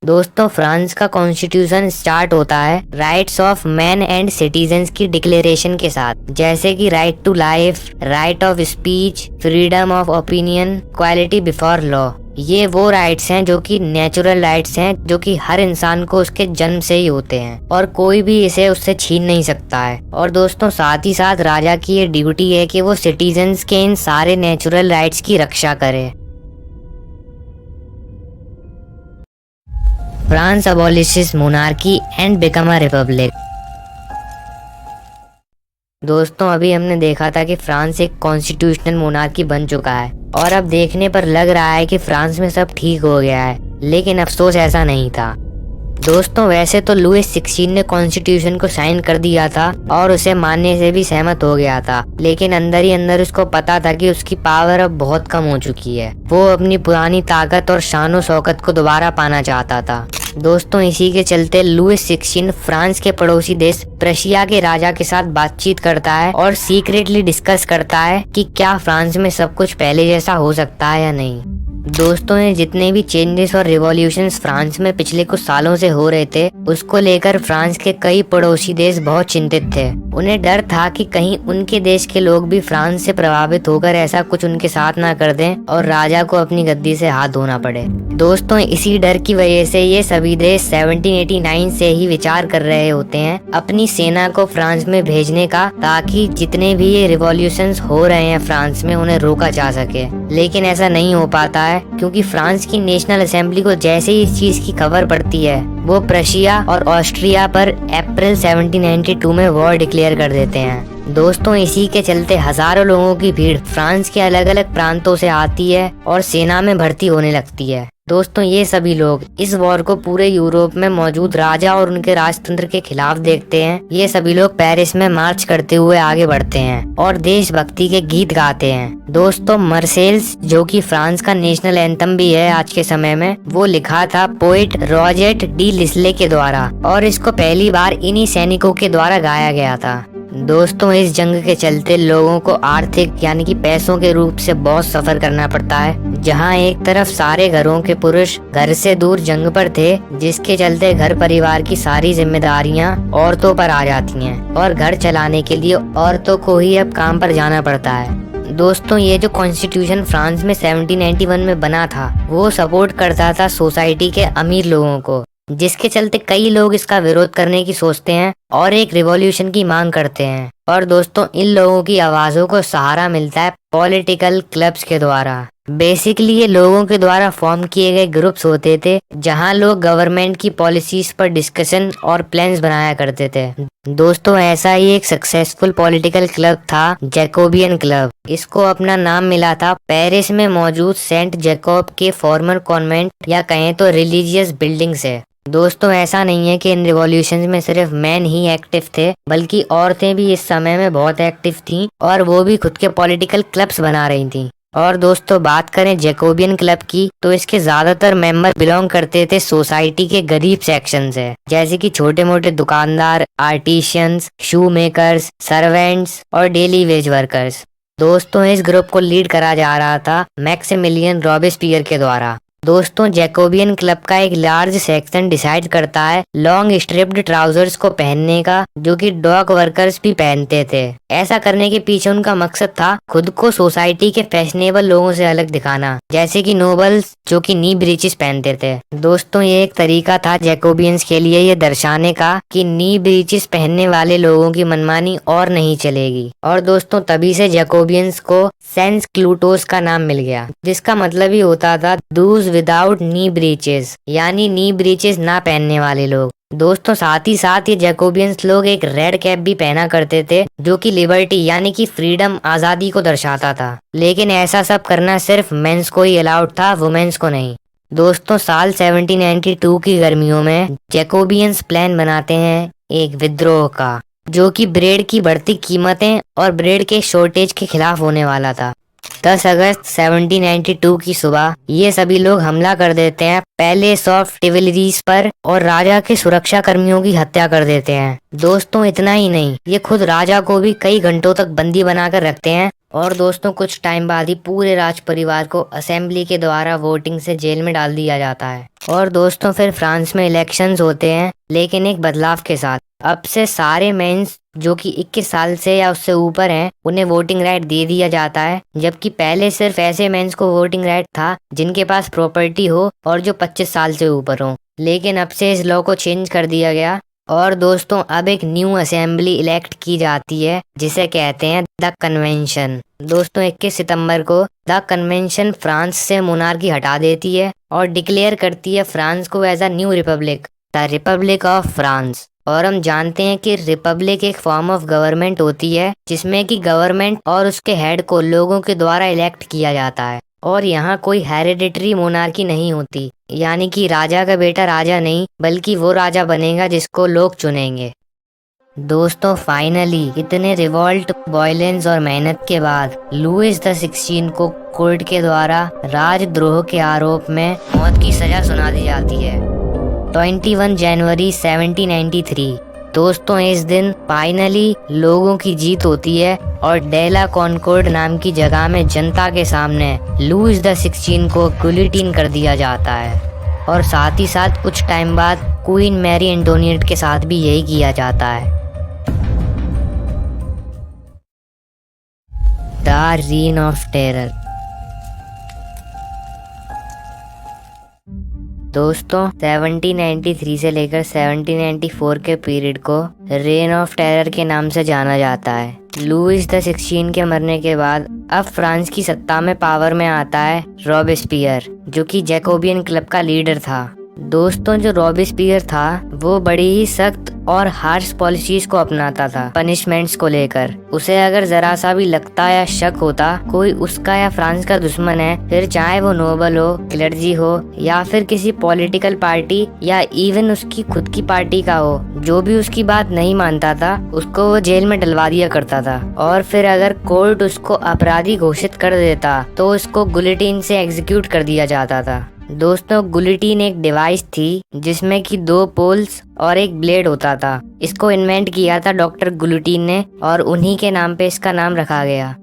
दोस्तों, फ्रांस का कॉन्स्टिट्यूशन स्टार्ट होता है rights of man and citizens की डिक्लेरेशन के साथ, जैसे कि right to life, right of speech, freedom of opinion, equality before law. ये वो राइट्स हैं जो कि नेचुरल राइट्स हैं, जो कि हर इंसान को उसके जन्म से ही होते हैं और कोई भी इसे उससे छीन नहीं सकता है। और दोस्तों, साथ ही साथ राजा की ये ड्यूटी है कि वो सिटीजन्स के इन सारे नेचुरल राइट्स की रक्षा करे। France abolishes monarchy and become a republic। दोस्तों, अभी हमने देखा था कि फ्रांस एक कॉन्स्टिट्यूशनल मोनार्की बन चुका है, और अब देखने पर लग रहा है कि फ्रांस में सब ठीक हो गया है, लेकिन अफसोस ऐसा नहीं था। दोस्तों, वैसे तो लुइस 16 ने कॉन्स्टिट्यूशन को साइन कर दिया था और उसे मानने से भी सहमत हो गया था, लेकिन अंदर ही अंदर उसको पता था कि उसकी पावर अब बहुत कम हो चुकी है। वो अपनी पुरानी ताकत और शानो शौकत को दोबारा पाना चाहता था। दोस्तों, इसी के चलते लुइस 16 फ्रांस के पड़ोसी देश प्रशिया के राजा के साथ बातचीत करता है और सीक्रेटली डिस्कस करता है कि क्या फ्रांस में सब कुछ पहले जैसा हो सकता है या नहीं। दोस्तों, ये जितने भी चेंजेस और रिवॉल्यूशंस फ्रांस में पिछले कुछ सालों से हो रहे थे, उसको लेकर फ्रांस के कई पड़ोसी देश बहुत चिंतित थे। उन्हें डर था कि कहीं उनके देश के लोग भी फ्रांस से प्रभावित होकर ऐसा कुछ उनके साथ ना कर दें और राजा को अपनी गद्दी से हाथ धोना पड़े। दोस्तों, इसी डर की वजह से ये सभी देश 1789 से ही विचार कर रहे होते हैं अपनी सेना को फ्रांस में भेजने का, ताकि जितने भी ये रिवॉल्यूशंस हो रहे हैं फ्रांस में उन्हें रोका जा सके। लेकिन ऐसा नहीं हो पाता है, क्योंकि फ्रांस की नेशनल असेंबली को जैसे ही इस चीज की खबर पड़ती है, वो प्रशिया और ऑस्ट्रिया पर अप्रैल 1792 में वॉर डिक्लेयर कर देते हैं। दोस्तों, इसी के चलते हजारों लोगों की भीड़ फ्रांस के अलग अलग प्रांतों से आती है और सेना में भर्ती होने लगती है। दोस्तों, ये सभी लोग इस वॉर को पूरे यूरोप में मौजूद राजा और उनके राजतंत्र के खिलाफ देखते हैं। ये सभी लोग पेरिस में मार्च करते हुए आगे बढ़ते हैं और देशभक्ति के गीत गाते हैं। दोस्तों, मर्सेल्स, जो कि फ्रांस का नेशनल एंथम भी है आज के समय में, वो लिखा था पोएट रॉजेट डी लिस्ले के द्वारा, और इसको पहली बार इन्हीं सैनिकों के द्वारा गाया गया था। दोस्तों, इस जंग के चलते लोगों को आर्थिक यानी कि पैसों के रूप से बहुत सफर करना पड़ता है। जहां एक तरफ सारे घरों के पुरुष घर से दूर जंग पर थे, जिसके चलते घर परिवार की सारी जिम्मेदारियां औरतों पर आ जाती हैं और घर चलाने के लिए औरतों को ही अब काम पर जाना पड़ता है। दोस्तों, ये जो कॉन्स्टिट्यूशन फ्रांस में 1791 में बना था, वो सपोर्ट करता था सोसाइटी के अमीर लोगों को, जिसके चलते कई लोग इसका विरोध करने की सोचते हैं और एक रिवॉल्यूशन की मांग करते हैं। और दोस्तों इन लोगों की आवाजों को सहारा मिलता है पॉलिटिकल क्लब्स के द्वारा। बेसिकली ये लोगों के द्वारा फॉर्म किए गए ग्रुप्स होते थे जहां लोग गवर्नमेंट की पॉलिसीज पर डिस्कशन और प्लान्स बनाया करते थे। दोस्तों ऐसा ही एक सक्सेसफुल पॉलिटिकल क्लब था जैकोबियन क्लब। इसको अपना नाम मिला था पेरिस में मौजूद सेंट जैकोब के फॉर्मर कॉन्वेंट या कहें तो रिलीजियस बिल्डिंग से। दोस्तों ऐसा नहीं है कि इन रिवॉल्यूशन में सिर्फ मैन ही एक्टिव थे, बल्कि औरतें भी इस समय में बहुत एक्टिव थीं और वो भी खुद के पॉलिटिकल क्लब्स बना रही थीं। और दोस्तों बात करें जैकोबियन क्लब की तो इसके ज्यादातर मेंबर बिलोंग करते थे सोसाइटी के गरीब सेक्शन से, जैसे कि छोटे मोटे दुकानदार, आर्टिशियंस, शू मेकर्स, सर्वेंट्स और डेली वेज वर्कर्स। दोस्तों इस ग्रुप को लीड करा जा रहा था मैक्सिमिलियन रॉबेस्पियर के द्वारा। दोस्तों जैकोबियन क्लब का एक लार्ज सेक्शन डिसाइड करता है लॉन्ग स्ट्रिप्ड ट्राउजर्स को पहनने का, जो कि डॉक वर्कर्स भी पहनते थे। ऐसा करने के पीछे उनका मकसद था खुद को सोसाइटी के फैशनेबल लोगों से अलग दिखाना, जैसे कि नोबल्स जो कि नी ब्रीचेस पहनते थे। दोस्तों ये एक तरीका था जैकोबियंस के लिए ये दर्शाने का कि नी ब्रीचेस पहनने वाले लोगों की मनमानी और नहीं चलेगी। और दोस्तों तभी से जैकोबियंस को सेंस क्लूटोस का नाम मिल गया, जिसका मतलब ही होता था दूज विदाउट नी ब्रीचेस, यानी नी ब्रीचेस ना पहनने वाले लोग। दोस्तों साथ ही साथ ये जैकोबियंस लोग एक रेड कैप भी पहना करते थे, जो कि लिबर्टी यानी कि फ्रीडम, आजादी को दर्शाता था। लेकिन ऐसा सब करना सिर्फ मेंस को ही अलाउड था, वुमेन्स को नहीं। दोस्तों साल 1792 की गर्मियों में जैकोबियंस प्लान बनाते हैं एक विद्रोह का, जो कि ब्रेड की बढ़ती कीमतें और ब्रेड के शॉर्टेज के खिलाफ होने वाला था। 10 अगस्त 1792 की सुबह ये सभी लोग हमला कर देते हैं पैलेस ऑफ टिवलरीज पर और राजा के सुरक्षा कर्मियों की हत्या कर देते हैं। दोस्तों इतना ही नहीं, ये खुद राजा को भी कई घंटों तक बंदी बनाकर रखते हैं। और दोस्तों कुछ टाइम बाद ही पूरे राज परिवार को असेंबली के द्वारा वोटिंग से जेल में डाल दिया जाता है। और दोस्तों फिर फ्रांस में इलेक्शंस होते हैं, लेकिन एक बदलाव के साथ। अब से सारे मेंस जो कि 21 साल से या उससे ऊपर हैं, उन्हें वोटिंग राइट दे दिया जाता है, जबकि पहले सिर्फ ऐसे मेंस को वोटिंग राइट था जिनके पास प्रॉपर्टी हो और जो 25 साल से ऊपर हो। लेकिन अब से इस लॉ को चेंज कर दिया गया और दोस्तों अब एक न्यू असेंबली इलेक्ट की जाती है, जिसे कहते हैं द कन्वेंशन। दोस्तों 21 सितंबर को द कन्वेंशन फ्रांस से मोनार्की हटा देती है और डिक्लेयर करती है फ्रांस को as a new republic, the republic of France. और हम जानते हैं कि रिपब्लिक एक फॉर्म ऑफ गवर्नमेंट होती है जिसमें कि गवर्नमेंट और उसके हेड को लोगों के द्वारा इलेक्ट किया जाता है। और यहाँ कोई हेरिडिटरी मोनार्की नहीं होती, यानी कि राजा का बेटा राजा नहीं, बल्कि वो राजा बनेगा जिसको लोग चुनेंगे। दोस्तों फाइनली इतने रिवॉल्ट, वायलेंस और मेहनत के बाद लुइस द 16 को कोर्ट के द्वारा राजद्रोह के आरोप में मौत की सजा सुना दी जाती है 21 जनवरी 1793। दोस्तों इस दिन फाइनली लोगों की जीत होती है और डेला कॉनकॉर्ड नाम की जगह में जनता के सामने लुइस द 16 को गुलिटीन कर दिया जाता है। और साथ ही साथ कुछ टाइम बाद क्वीन मैरी एंटोनिएट के साथ भी यही किया जाता है। The reign of terror. दोस्तों 1793 से लेकर 1794 के पीरियड को रेन ऑफ टेरर के नाम से जाना जाता है। लुइस द 16 के मरने के बाद अब फ्रांस की सत्ता में पावर में आता है रॉबेस्पियर, जो कि जैकोबियन क्लब का लीडर था। दोस्तों जो रॉबेस्पियर था वो बड़ी ही सख्त और हार्श पॉलिसीज को अपनाता था पनिशमेंट्स को लेकर। उसे अगर जरा सा भी लगता या शक होता कोई उसका या फ्रांस का दुश्मन है, फिर चाहे वो नोबल हो, क्लर्जी हो या फिर किसी पॉलिटिकल पार्टी या इवन उसकी खुद की पार्टी का हो, जो भी उसकी बात नहीं मानता था उसको वो जेल में डलवा दिया करता था। और फिर अगर कोर्ट उसको अपराधी घोषित कर देता तो उसको गुलिटीन से एग्जीक्यूट कर दिया जाता था। दोस्तों गुलिटीन एक डिवाइस थी जिसमें कि 2 पोल्स और एक ब्लेड होता था। इसको इन्वेंट किया था डॉक्टर गुलिटीन ने और उन्हीं के नाम पे इसका नाम रखा गया।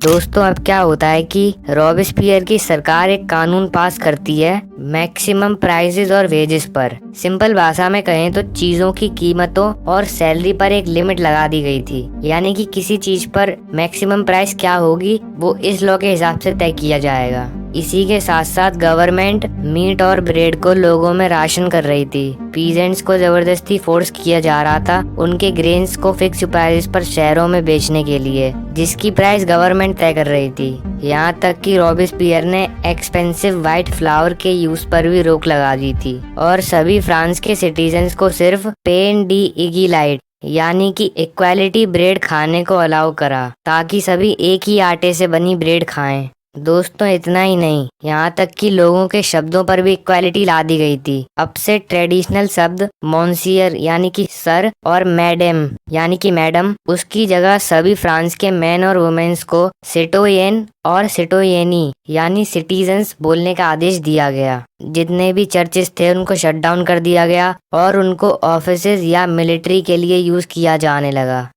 दोस्तों अब क्या होता है कि रॉबेस्पियर की सरकार एक कानून पास करती है मैक्सिमम प्राइसेस और वेजेस पर। सिंपल भाषा में कहें तो चीजों की कीमतों और सैलरी पर एक लिमिट लगा दी गई थी, यानी कि किसी चीज पर मैक्सिमम प्राइस क्या होगी वो इस लॉ के हिसाब से तय किया जाएगा। इसी के साथ साथ गवर्नमेंट मीट और ब्रेड को लोगों में राशन कर रही थी। पीजेंट्स को जबरदस्ती फोर्स किया जा रहा था उनके ग्रेन्स को फिक्स प्राइस पर शहरों में बेचने के लिए, जिसकी प्राइस गवर्नमेंट तय कर रही थी। यहाँ तक कि रॉबिस्पियर ने एक्सपेंसिव व्हाइट फ्लावर के यूज पर भी रोक लगा दी थी और सभी फ्रांस के सिटीजन्स को सिर्फ पेन डी इगीलाइट यानी कि इक्वालिटी ब्रेड खाने को अलाउ करा, ताकि सभी एक ही आटे से बनी ब्रेड खाएं। दोस्तों इतना ही नहीं, यहाँ तक कि लोगों के शब्दों पर भी इक्वालिटी ला दी गई थी। अब से ट्रेडिशनल शब्द मॉन्सियर यानी कि सर और मैडम यानी कि मैडम, उसकी जगह सभी फ्रांस के मैन और वुमेन्स को सिटोयेन और सिटोयेनी यानी सिटीजन्स बोलने का आदेश दिया गया। जितने भी चर्चेस थे उनको शट डाउन कर दिया गया और उनको ऑफिसेज या मिलिट्री के लिए यूज किया जाने लगा।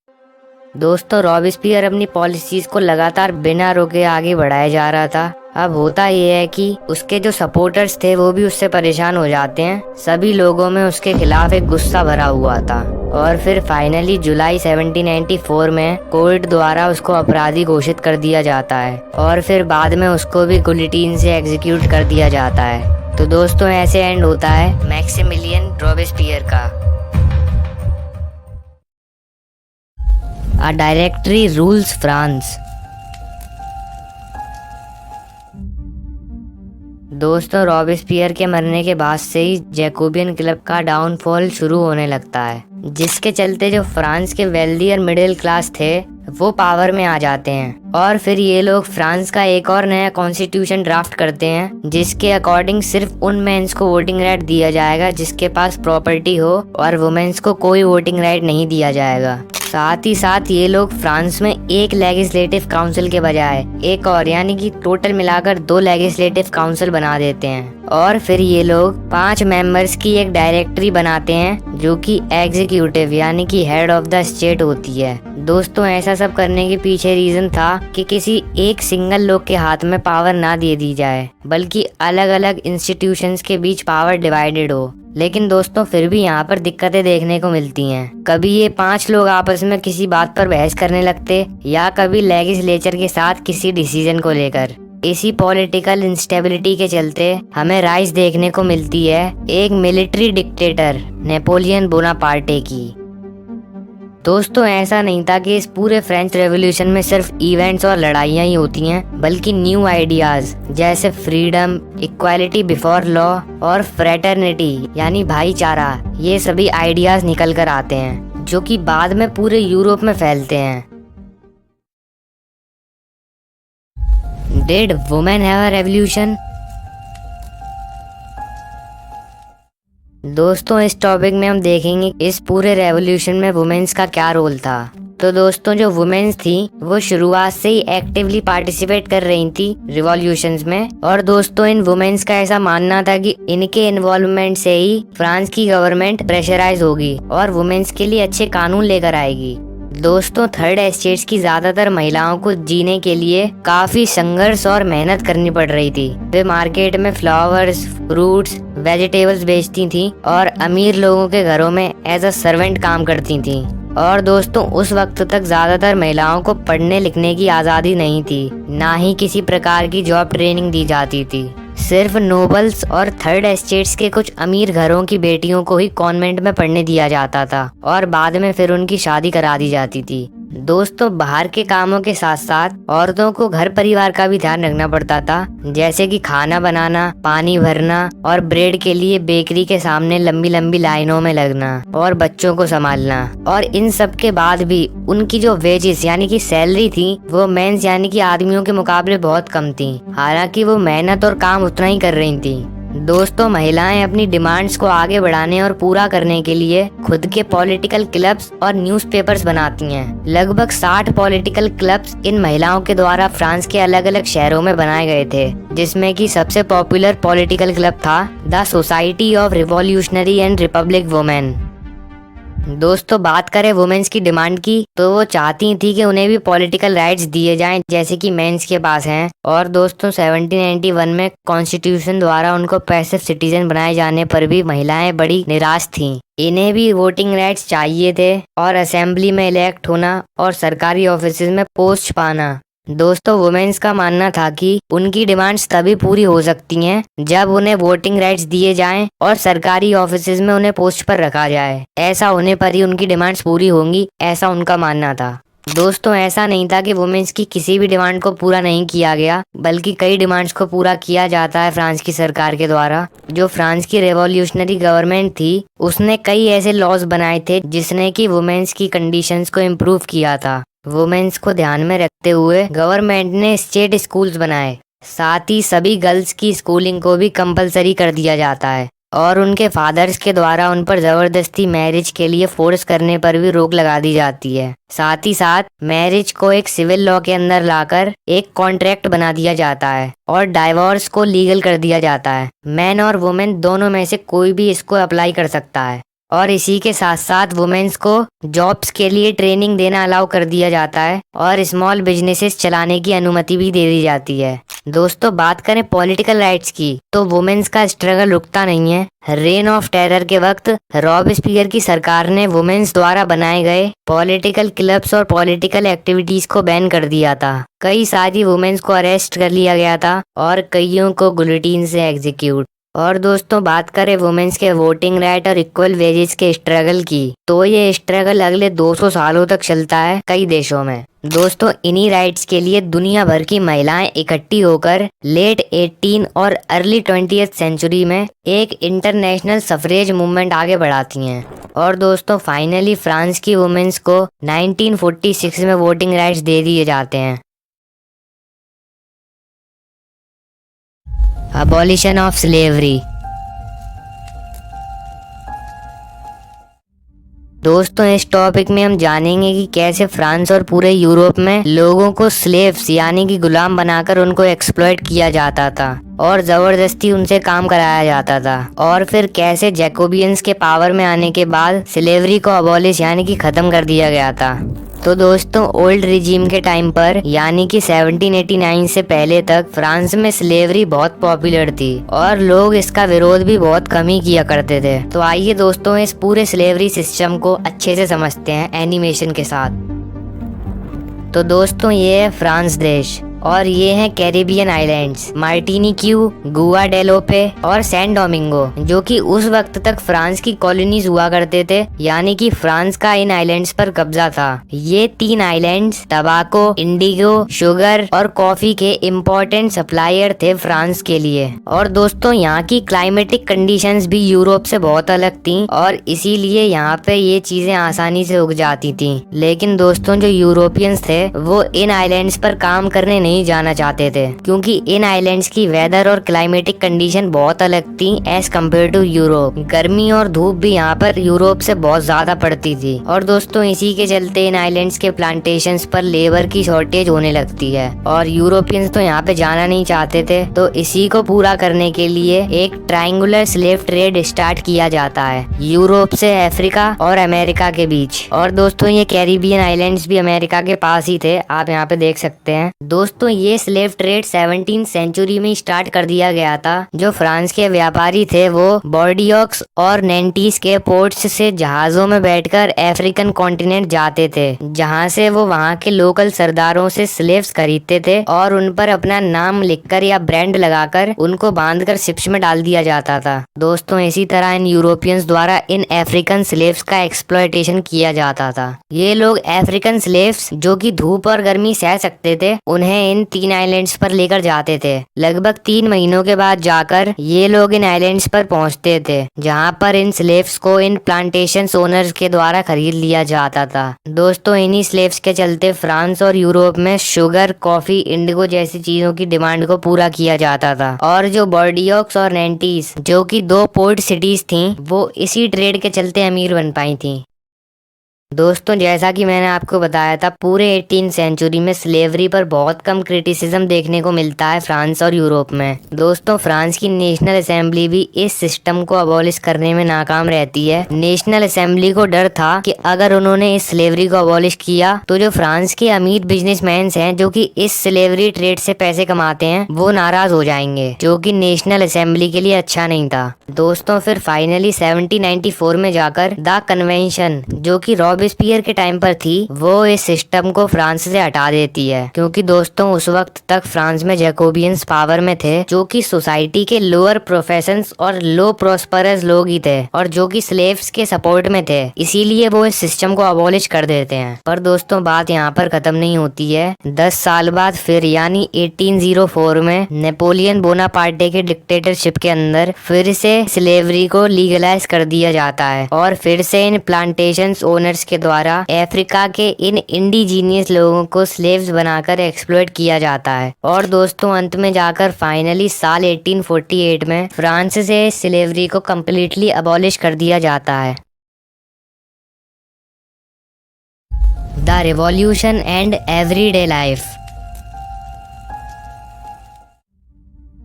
दोस्तों रॉबिस्पियर अपनी पॉलिसीज को लगातार बिना रोके आगे बढ़ाया जा रहा था। अब होता यह है कि उसके जो सपोर्टर्स थे वो भी उससे परेशान हो जाते हैं। सभी लोगों में उसके खिलाफ एक गुस्सा भरा हुआ था और फिर फाइनली जुलाई 1794 में कोर्ट द्वारा उसको अपराधी घोषित कर दिया जाता है और फिर बाद में उसको भी गुलिटीन से एग्जीक्यूट कर दिया जाता है। तो दोस्तों ऐसे एंड होता है मैक्सिमिलियन रॉबिस्पियर का। A directory rules France। दोस्तों रॉबिस्पियर के मरने के बाद से ही जैकोबियन क्लब का डाउनफॉल शुरू होने लगता है, जिसके चलते जो फ्रांस के वेल्दी और मिडिल क्लास थे वो पावर में आ जाते हैं और फिर ये लोग फ्रांस का एक और नया कॉन्स्टिट्यूशन ड्राफ्ट करते हैं, जिसके अकॉर्डिंग सिर्फ उन मेंस को वोटिंग राइट दिया जाएगा जिसके पास प्रॉपर्टी हो और वुमेन्स को कोई वोटिंग राइट नहीं दिया जाएगा। साथ ही साथ ये लोग फ्रांस में एक लेजिस्लेटिव काउंसिल के बजाय एक और यानी कि टोटल मिलाकर 2 लेजिस्लेटिव काउंसिल बना देते हैं और फिर ये लोग 5 मेंबर्स की एक डायरेक्टरी बनाते हैं जो कि एग्जीक्यूटिव यानी कि हेड ऑफ द स्टेट होती है। दोस्तों ऐसा सब करने के पीछे रीजन था कि किसी एक सिंगल लोग के हाथ में पावर ना दे दी जाए, बल्कि अलग अलग इंस्टीट्यूशंस के बीच पावर डिवाइडेड हो। लेकिन दोस्तों फिर भी यहाँ पर दिक्कतें देखने को मिलती हैं। कभी ये 5 लोग आपस में किसी बात पर बहस करने लगते या कभी लेजिस्लेचर के साथ किसी डिसीजन को लेकर। इसी पॉलिटिकल इंस्टेबिलिटी के चलते हमें राइज देखने को मिलती है एक मिलिट्री डिक्टेटर नेपोलियन बोनापार्टे की। दोस्तों ऐसा नहीं था कि इस पूरे फ्रेंच रेवोल्यूशन में सिर्फ इवेंट्स और लड़ाइयाँ ही होती हैं, बल्कि न्यू आइडियाज जैसे फ्रीडम, इक्वालिटी बिफोर लॉ और फ्रेटर्निटी यानी भाईचारा, ये सभी आइडियाज निकल कर आते हैं जो कि बाद में पूरे यूरोप में फैलते हैं। Did women have a revolution? दोस्तों इस टॉपिक में हम देखेंगे इस पूरे रेवोल्यूशन में वुमेन्स का क्या रोल था। तो दोस्तों जो वुमेन्स थी वो शुरुआत से ही एक्टिवली पार्टिसिपेट कर रही थी रिवॉल्यूशंस में और दोस्तों इन वुमेन्स का ऐसा मानना था कि इनके इन्वॉल्वमेंट से ही फ्रांस की गवर्नमेंट प्रेशराइज होगी और वुमेन्स के लिए अच्छे कानून लेकर आएगी। दोस्तों थर्ड एस्टेट्स की ज्यादातर महिलाओं को जीने के लिए काफी संघर्ष और मेहनत करनी पड़ रही थी। वे मार्केट में फ्लावर्स, फ्रूट्स, वेजिटेबल्स बेचती थी और अमीर लोगों के घरों में एज अ सर्वेंट काम करती थी। और दोस्तों उस वक्त तक ज्यादातर महिलाओं को पढ़ने लिखने की आजादी नहीं थी, ना ही किसी प्रकार की जॉब ट्रेनिंग दी जाती थी। सिर्फ नोबल्स और थर्ड एस्टेट्स के कुछ अमीर घरों की बेटियों को ही कॉन्वेंट में पढ़ने दिया जाता था और बाद में फिर उनकी शादी करा दी जाती थी। दोस्तों बाहर के कामों के साथ साथ औरतों को घर परिवार का भी ध्यान रखना पड़ता था, जैसे कि खाना बनाना, पानी भरना और ब्रेड के लिए बेकरी के सामने लंबी लंबी लाइनों में लगना और बच्चों को संभालना। और इन सब के बाद भी उनकी जो वेजेस यानी कि सैलरी थी वो मेंस यानी कि आदमियों के मुकाबले बहुत कम थी, हालांकि वो मेहनत और काम उतना ही कर रही थी। दोस्तों महिलाएं अपनी डिमांड्स को आगे बढ़ाने और पूरा करने के लिए खुद के पॉलिटिकल क्लब्स और न्यूज़पेपर्स बनाती हैं। लगभग 60 पॉलिटिकल क्लब्स इन महिलाओं के द्वारा फ्रांस के अलग अलग शहरों में बनाए गए थे, जिसमें कि सबसे पॉपुलर पॉलिटिकल क्लब था the society of revolutionary and Republic women. दोस्तों बात करें वुमेन्स की डिमांड की तो वो चाहती थी कि उन्हें भी पॉलिटिकल राइट्स दिए जाएं जैसे कि मेंस के पास हैं। और दोस्तों 1791 में कॉन्स्टिट्यूशन द्वारा उनको पैसिव सिटीजन बनाए जाने पर भी महिलाएं बड़ी निराश थीं। इन्हें भी वोटिंग राइट्स चाहिए थे और असेंबली में इलेक्ट होना और सरकारी ऑफिस में पोस्ट पाना। दोस्तों वुमेन्स का मानना था कि उनकी डिमांड्स तभी पूरी हो सकती हैं जब उन्हें वोटिंग राइट्स दिए जाएं और सरकारी ऑफिसेज में उन्हें पोस्ट पर रखा जाए। ऐसा होने पर ही उनकी डिमांड्स पूरी होंगी, ऐसा उनका मानना था। दोस्तों ऐसा नहीं था कि वुमेन्स की किसी भी डिमांड को पूरा नहीं किया गया, बल्कि कई डिमांड्स को पूरा किया जाता है फ्रांस की सरकार के द्वारा। जो फ्रांस की रेवोल्यूशनरी गवर्नमेंट थी उसने कई ऐसे लॉज बनाए थे जिसने कि वुमेन्स की कंडीशंस को इम्प्रूव किया था। वुमेन्स को ध्यान में रखते हुए गवर्नमेंट ने स्टेट स्कूल्स बनाए, साथ ही सभी गर्ल्स की स्कूलिंग को भी कंपलसरी कर दिया जाता है और उनके फादर्स के द्वारा उन पर जबरदस्ती मैरिज के लिए फोर्स करने पर भी रोक लगा दी जाती है। साथ ही साथ मैरिज को एक सिविल लॉ के अंदर लाकर एक कॉन्ट्रैक्ट बना दिया जाता है और डाइवोर्स को लीगल कर दिया जाता है। मैन और वुमेन दोनों में से कोई भी इसको अप्लाई कर सकता है और इसी के साथ साथ वुमेन्स को जॉब्स के लिए ट्रेनिंग देना अलाउ कर दिया जाता है और स्मॉल बिजनेसेस चलाने की अनुमति भी दे दी जाती है। दोस्तों बात करें पॉलिटिकल राइट्स की तो वुमेन्स का स्ट्रगल रुकता नहीं है। रेन ऑफ टेरर के वक्त रॉबस्पियर की सरकार ने वुमेन्स द्वारा बनाए गए पॉलिटिकल क्लब्स और पॉलिटिकल एक्टिविटीज को बैन कर दिया था। कई सारी वुमेन्स को अरेस्ट कर लिया गया था और कईयों को गुलिटीन से एग्जीक्यूट। और दोस्तों बात करें वुमेन्स के वोटिंग राइट और इक्वल वेजेस के स्ट्रगल की तो ये स्ट्रगल अगले 200 सालों तक चलता है कई देशों में। दोस्तों इन्हीं राइट्स के लिए दुनिया भर की महिलाएं इकट्ठी होकर लेट 18 और अर्ली 20th सेंचुरी में एक इंटरनेशनल सफरेज मूवमेंट आगे बढ़ाती हैं। और दोस्तों फाइनली फ्रांस की वुमेन्स को 1946 में वोटिंग राइट्स दे दिए जाते हैं। Abolition of slavery। दोस्तों इस टॉपिक में हम जानेंगे कि कैसे फ्रांस और पूरे यूरोप में लोगों को स्लेव्स यानी कि गुलाम बनाकर उनको एक्सप्लॉइट किया जाता था और जबरदस्ती उनसे काम कराया जाता था, और फिर कैसे जैकोबियंस के पावर में आने के बाद स्लेवरी को अबॉलिश यानी कि खत्म कर दिया गया था। तो दोस्तों ओल्ड रिजीम के टाइम पर यानी कि 1789 से पहले तक फ्रांस में स्लेवरी बहुत पॉपुलर थी और लोग इसका विरोध भी बहुत कम ही किया करते थे। तो आइए दोस्तों इस पूरे स्लेवरी सिस्टम को अच्छे से समझते हैं एनिमेशन के साथ। तो दोस्तों ये है फ्रांस देश और ये हैं कैरिबियन आइलैंड्स मार्टिनिक्यू, गुआ डेलोपे और सैन डोमिंगो, जो कि उस वक्त तक फ्रांस की कॉलोनीज हुआ करते थे, यानी कि फ्रांस का इन आइलैंड्स पर कब्जा था। ये 3 आइलैंड्स तंबाकू, इंडिगो, शुगर और कॉफी के इम्पोर्टेंट सप्लायर थे फ्रांस के लिए। और दोस्तों यहाँ की क्लाइमेटिक कंडीशंस भी यूरोप से बहुत अलग थी और इसीलिए यहाँ पे ये चीजें आसानी से उग जाती थी। लेकिन दोस्तों जो यूरोपियंस थे वो इन आइलैंड्स पर काम करने नहीं जाना चाहते थे, क्योंकि इन आइलैंड्स की वेदर और क्लाइमेटिक कंडीशन बहुत अलग थी एज कम्पेयर टू यूरोप। गर्मी और धूप भी यहाँ पर यूरोप से बहुत ज्यादा पड़ती थी और दोस्तों इसी के चलते इन आइलैंड्स के प्लांटेशंस पर लेबर की शॉर्टेज होने लगती है और यूरोपियंस तो यहाँ पे जाना नहीं चाहते थे। तो इसी को पूरा करने के लिए एक ट्रायंगुलर स्लेव ट्रेड स्टार्ट किया जाता है यूरोप से अफ्रीका और अमेरिका के बीच। और दोस्तों ये कैरिबियन आइलैंड्स भी अमेरिका के पास ही थे, आप यहाँ पे देख सकते हैं। दोस्तों ये स्लेव ट्रेड 17th सेंचुरी में स्टार्ट कर दिया गया था। जो फ्रांस के व्यापारी थे वो बॉर्डियोक्स और नेंटीज के पोर्ट्स से जहाजों में बैठकर अफ्रीकन कॉन्टिनेंट जाते थे, जहां से वो वहां के लोकल सरदारों से स्लेव्स खरीदते थे और उन पर अपना नाम लिखकर या ब्रांड लगाकर उनको बांधकर शिप्स में डाल दिया जाता था। दोस्तों इसी तरह इन यूरोपियंस द्वारा इन अफ्रीकन स्लेव्स का एक्सप्लॉयटेशन किया जाता था। ये लोग अफ्रीकन स्लेव्स जो कि धूप और गर्मी सह सकते थे उन्हें इन 3 आइलैंड्स पर लेकर जाते थे। लगभग 3 महीनों के बाद जाकर ये लोग इन आइलैंड्स पर पहुंचते थे, जहां पर इन स्लेव्स को इन प्लांटेशन ओनर्स के द्वारा खरीद लिया जाता था। दोस्तों इन्हीं स्लेव्स के चलते फ्रांस और यूरोप में शुगर, कॉफी, इंडिगो जैसी चीजों की डिमांड को पूरा किया जाता था। और जो बॉर्डियोक्स और नेंटीज जो कि 2 पोर्ट सिटीज थी वो इसी ट्रेड के चलते अमीर बन पाई थी। दोस्तों जैसा कि मैंने आपको बताया था पूरे 18th सेंचुरी में स्लेवरी पर बहुत कम क्रिटिसिज्म देखने को मिलता है फ्रांस और यूरोप में। दोस्तों फ्रांस की नेशनल असेंबली भी इस सिस्टम को अबॉलिश करने में नाकाम रहती है। नेशनल असेंबली को डर था कि अगर उन्होंने इस स्लेवरी को अबॉलिश किया तो जो फ्रांस के अमीर बिजनेसमैन हैं जो कि इस स्लेवरी ट्रेड से पैसे कमाते हैं वो नाराज हो जाएंगे, जो कि नेशनल असेंबली के लिए अच्छा नहीं था। दोस्तों फिर फाइनली 1794 में जाकर द कन्वेंशन जो कि रोबेस्पियर के टाइम पर थी वो इस सिस्टम को फ्रांस से हटा देती है, क्योंकि दोस्तों उस वक्त तक फ्रांस में जैकोबियंस पावर में थे, जो कि सोसाइटी के लोअर प्रोफेशंस और लो प्रोस्परस लोग ही थे और जो कि स्लेव्स के सपोर्ट में थे। इसीलिए वो इस सिस्टम को अबॉलिश कर देते हैं। पर दोस्तों बात यहाँ पर खत्म नहीं होती है। 10 साल बाद फिर यानी 1804 में नेपोलियन बोनापार्टे के डिक्टेटरशिप के अंदर फिर से स्लेवरी को लीगलाइज कर दिया जाता है और फिर से इन प्लांटेशन ओनर्स के द्वारा अफ्रीका के इन इंडिजीनियस लोगों को स्लेव्स बनाकर एक्सप्लॉइट किया जाता है। और दोस्तों अंत में जाकर फाइनली साल 1848 में फ्रांस से स्लेवरी को कम्प्लीटली अबॉलिश कर दिया जाता है। The revolution and everyday life.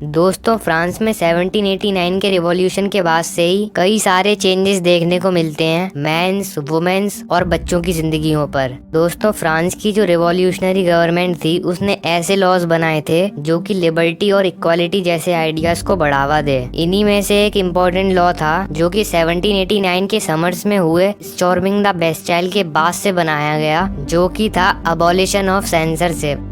दोस्तों फ्रांस में 1789 के रिवॉल्यूशन के बाद से ही कई सारे चेंजेस देखने को मिलते हैं मेंस, वुमेन्स और बच्चों की जिंदगियों पर। दोस्तों फ्रांस की जो रिवॉल्यूशनरी गवर्नमेंट थी उसने ऐसे लॉज बनाए थे जो कि लिबर्टी और इक्वालिटी जैसे आइडियाज को बढ़ावा दे। इन्हीं में से एक इम्पोर्टेंट लॉ था जो कि 1789 के समर्स में हुए स्टॉर्मिंग द बेस्टाइल के बाद से बनाया गया, जो कि था अबॉलिशन ऑफ सेंसरशिप।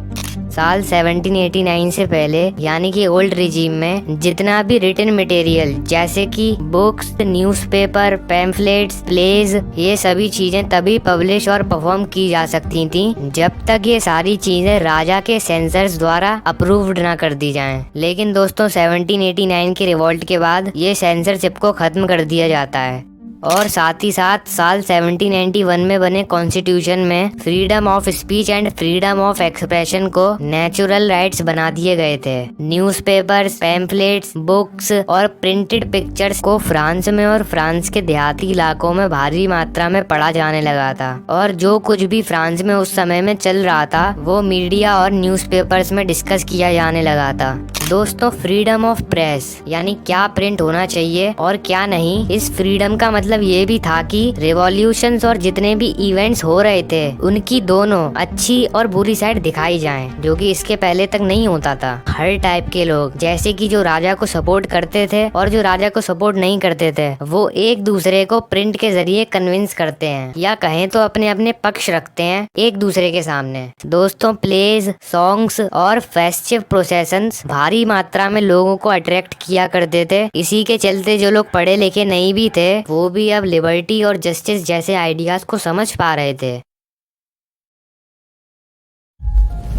साल 1789 से पहले यानी कि ओल्ड रिजीम में जितना भी रिटन मटेरियल जैसे कि बुक्स, न्यूज़पेपर, पैम्फलेट्स, प्लेज, ये सभी चीजें तभी पब्लिश और परफॉर्म की जा सकती थी जब तक ये सारी चीजें राजा के सेंसर्स द्वारा अप्रूव्ड ना कर दी जाएं। लेकिन दोस्तों 1789 के रिवॉल्ट के बाद ये सेंसरशिप को खत्म कर दिया जाता है और साथ ही साथ साल 1791 में बने कॉन्स्टिट्यूशन में freedom of speech and freedom of expression को नेचुरल राइट्स बना दिए गए थे। न्यूज़पेपर्स, पैम्फलेट्स, बुक्स और प्रिंटेड पिक्चर्स को फ्रांस में और फ्रांस के देहाती इलाकों में भारी मात्रा में पढ़ा जाने लगा था और जो कुछ भी फ्रांस में उस समय में चल रहा था वो मीडिया और न्यूज़पेपर्स में डिस्कस किया जाने लगा था। दोस्तों फ्रीडम ऑफ प्रेस यानी क्या प्रिंट होना चाहिए और क्या नहीं, इस फ्रीडम का मतलब ये भी था कि रिवॉल्यूशंस और जितने भी इवेंट्स हो रहे थे उनकी दोनों अच्छी और बुरी साइड दिखाई जाएं, जो कि इसके पहले तक नहीं होता था। हर टाइप के लोग जैसे कि जो राजा को सपोर्ट करते थे और जो राजा को सपोर्ट नहीं करते थे वो एक दूसरे को प्रिंट के जरिए कन्विंस करते हैं या कहें तो अपने अपने पक्ष रखते हैं एक दूसरे के सामने। दोस्तों प्लेज, सॉन्ग्स और फेस्टिव प्रोसेशंस भारी मात्रा में लोगों को अट्रैक्ट किया करते थे। इसी के चलते जो लोग पढ़े लिखे नहीं भी थे वो भी अब लिबर्टी और जस्टिस जैसे आइडियाज को समझ पा रहे थे।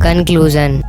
कंक्लूजन।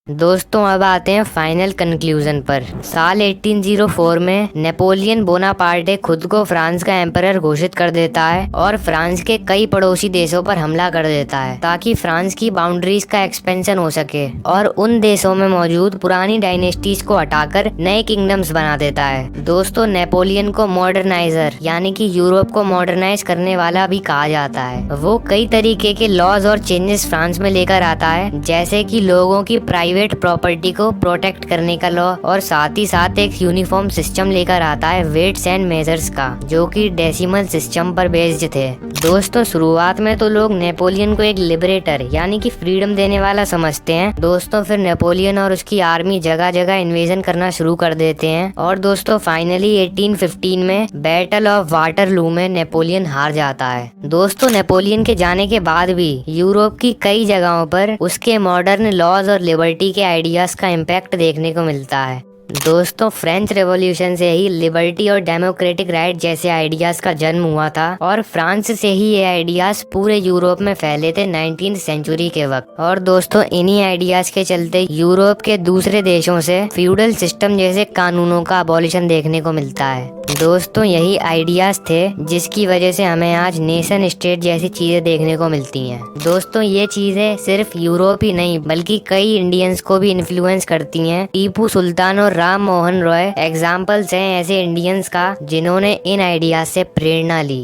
दोस्तों अब आते हैं फाइनल कंक्लूजन पर। साल 1804 में नेपोलियन बोनापार्टे खुद को फ्रांस का एम्परर घोषित कर देता है और फ्रांस के कई पड़ोसी देशों पर हमला कर देता है ताकि फ्रांस की बाउंड्रीज का एक्सपेंशन हो सके और उन देशों में मौजूद पुरानी डायनेस्टीज को हटाकर नए किंगडम्स बना देता है। दोस्तों नेपोलियन को मॉडर्नाइजर यानी कि यूरोप को मॉडर्नाइज करने वाला भी कहा जाता है। वो कई तरीके के लॉज और चेंजेस फ्रांस में लेकर आता है, जैसे कि लोगों की प्राइवेट प्रॉपर्टी को प्रोटेक्ट करने का लॉ और साथ ही साथ एक यूनिफॉर्म सिस्टम लेकर आता है वेट्स एंड मेजर्स का, जो कि डेसिमल सिस्टम पर बेस्ड थे। दोस्तों शुरुआत में तो लोग नेपोलियन को एक लिबरेटर यानी कि फ्रीडम देने वाला समझते हैं। दोस्तों फिर नेपोलियन और उसकी आर्मी जगह जगह इन्वेजन करना शुरू कर देते हैं और दोस्तों फाइनली 1815 में बैटल ऑफ वाटरलू में नेपोलियन हार जाता है। दोस्तों नेपोलियन के जाने के बाद भी यूरोप की कई जगहों पर उसके मॉडर्न लॉज और लिबर्टी के आइडियाज का इम्पैक्ट देखने को मिलता है। दोस्तों फ्रेंच रेवोल्यूशन से ही लिबर्टी और डेमोक्रेटिक राइट जैसे आइडियाज का जन्म हुआ था और फ्रांस से ही ये आइडियाज पूरे यूरोप में फैले थे 19th सेंचुरी के वक्त। और दोस्तों इन्हीं आइडियाज के चलते यूरोप के दूसरे देशों से फ्यूडल सिस्टम जैसे कानूनों का अबॉलिशन देखने को मिलता है। दोस्तों यही आइडियाज थे जिसकी वजह से हमें आज नेशन स्टेट जैसी चीजें देखने को मिलती हैं। दोस्तों ये चीजें सिर्फ यूरोप ही नहीं बल्कि कई इंडियंस को भी इन्फ्लुएंस करती हैं। टीपू सुल्तान और राम मोहन रॉय एग्जाम्पल्स हैं ऐसे इंडियंस का जिन्होंने इन आइडियाज से प्रेरणा ली।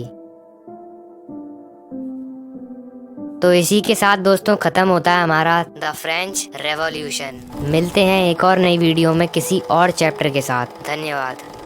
तो इसी के साथ दोस्तों खत्म होता है हमारा द फ्रेंच रेवोल्यूशन। मिलते हैं एक और नई वीडियो में किसी और चैप्टर के साथ। धन्यवाद।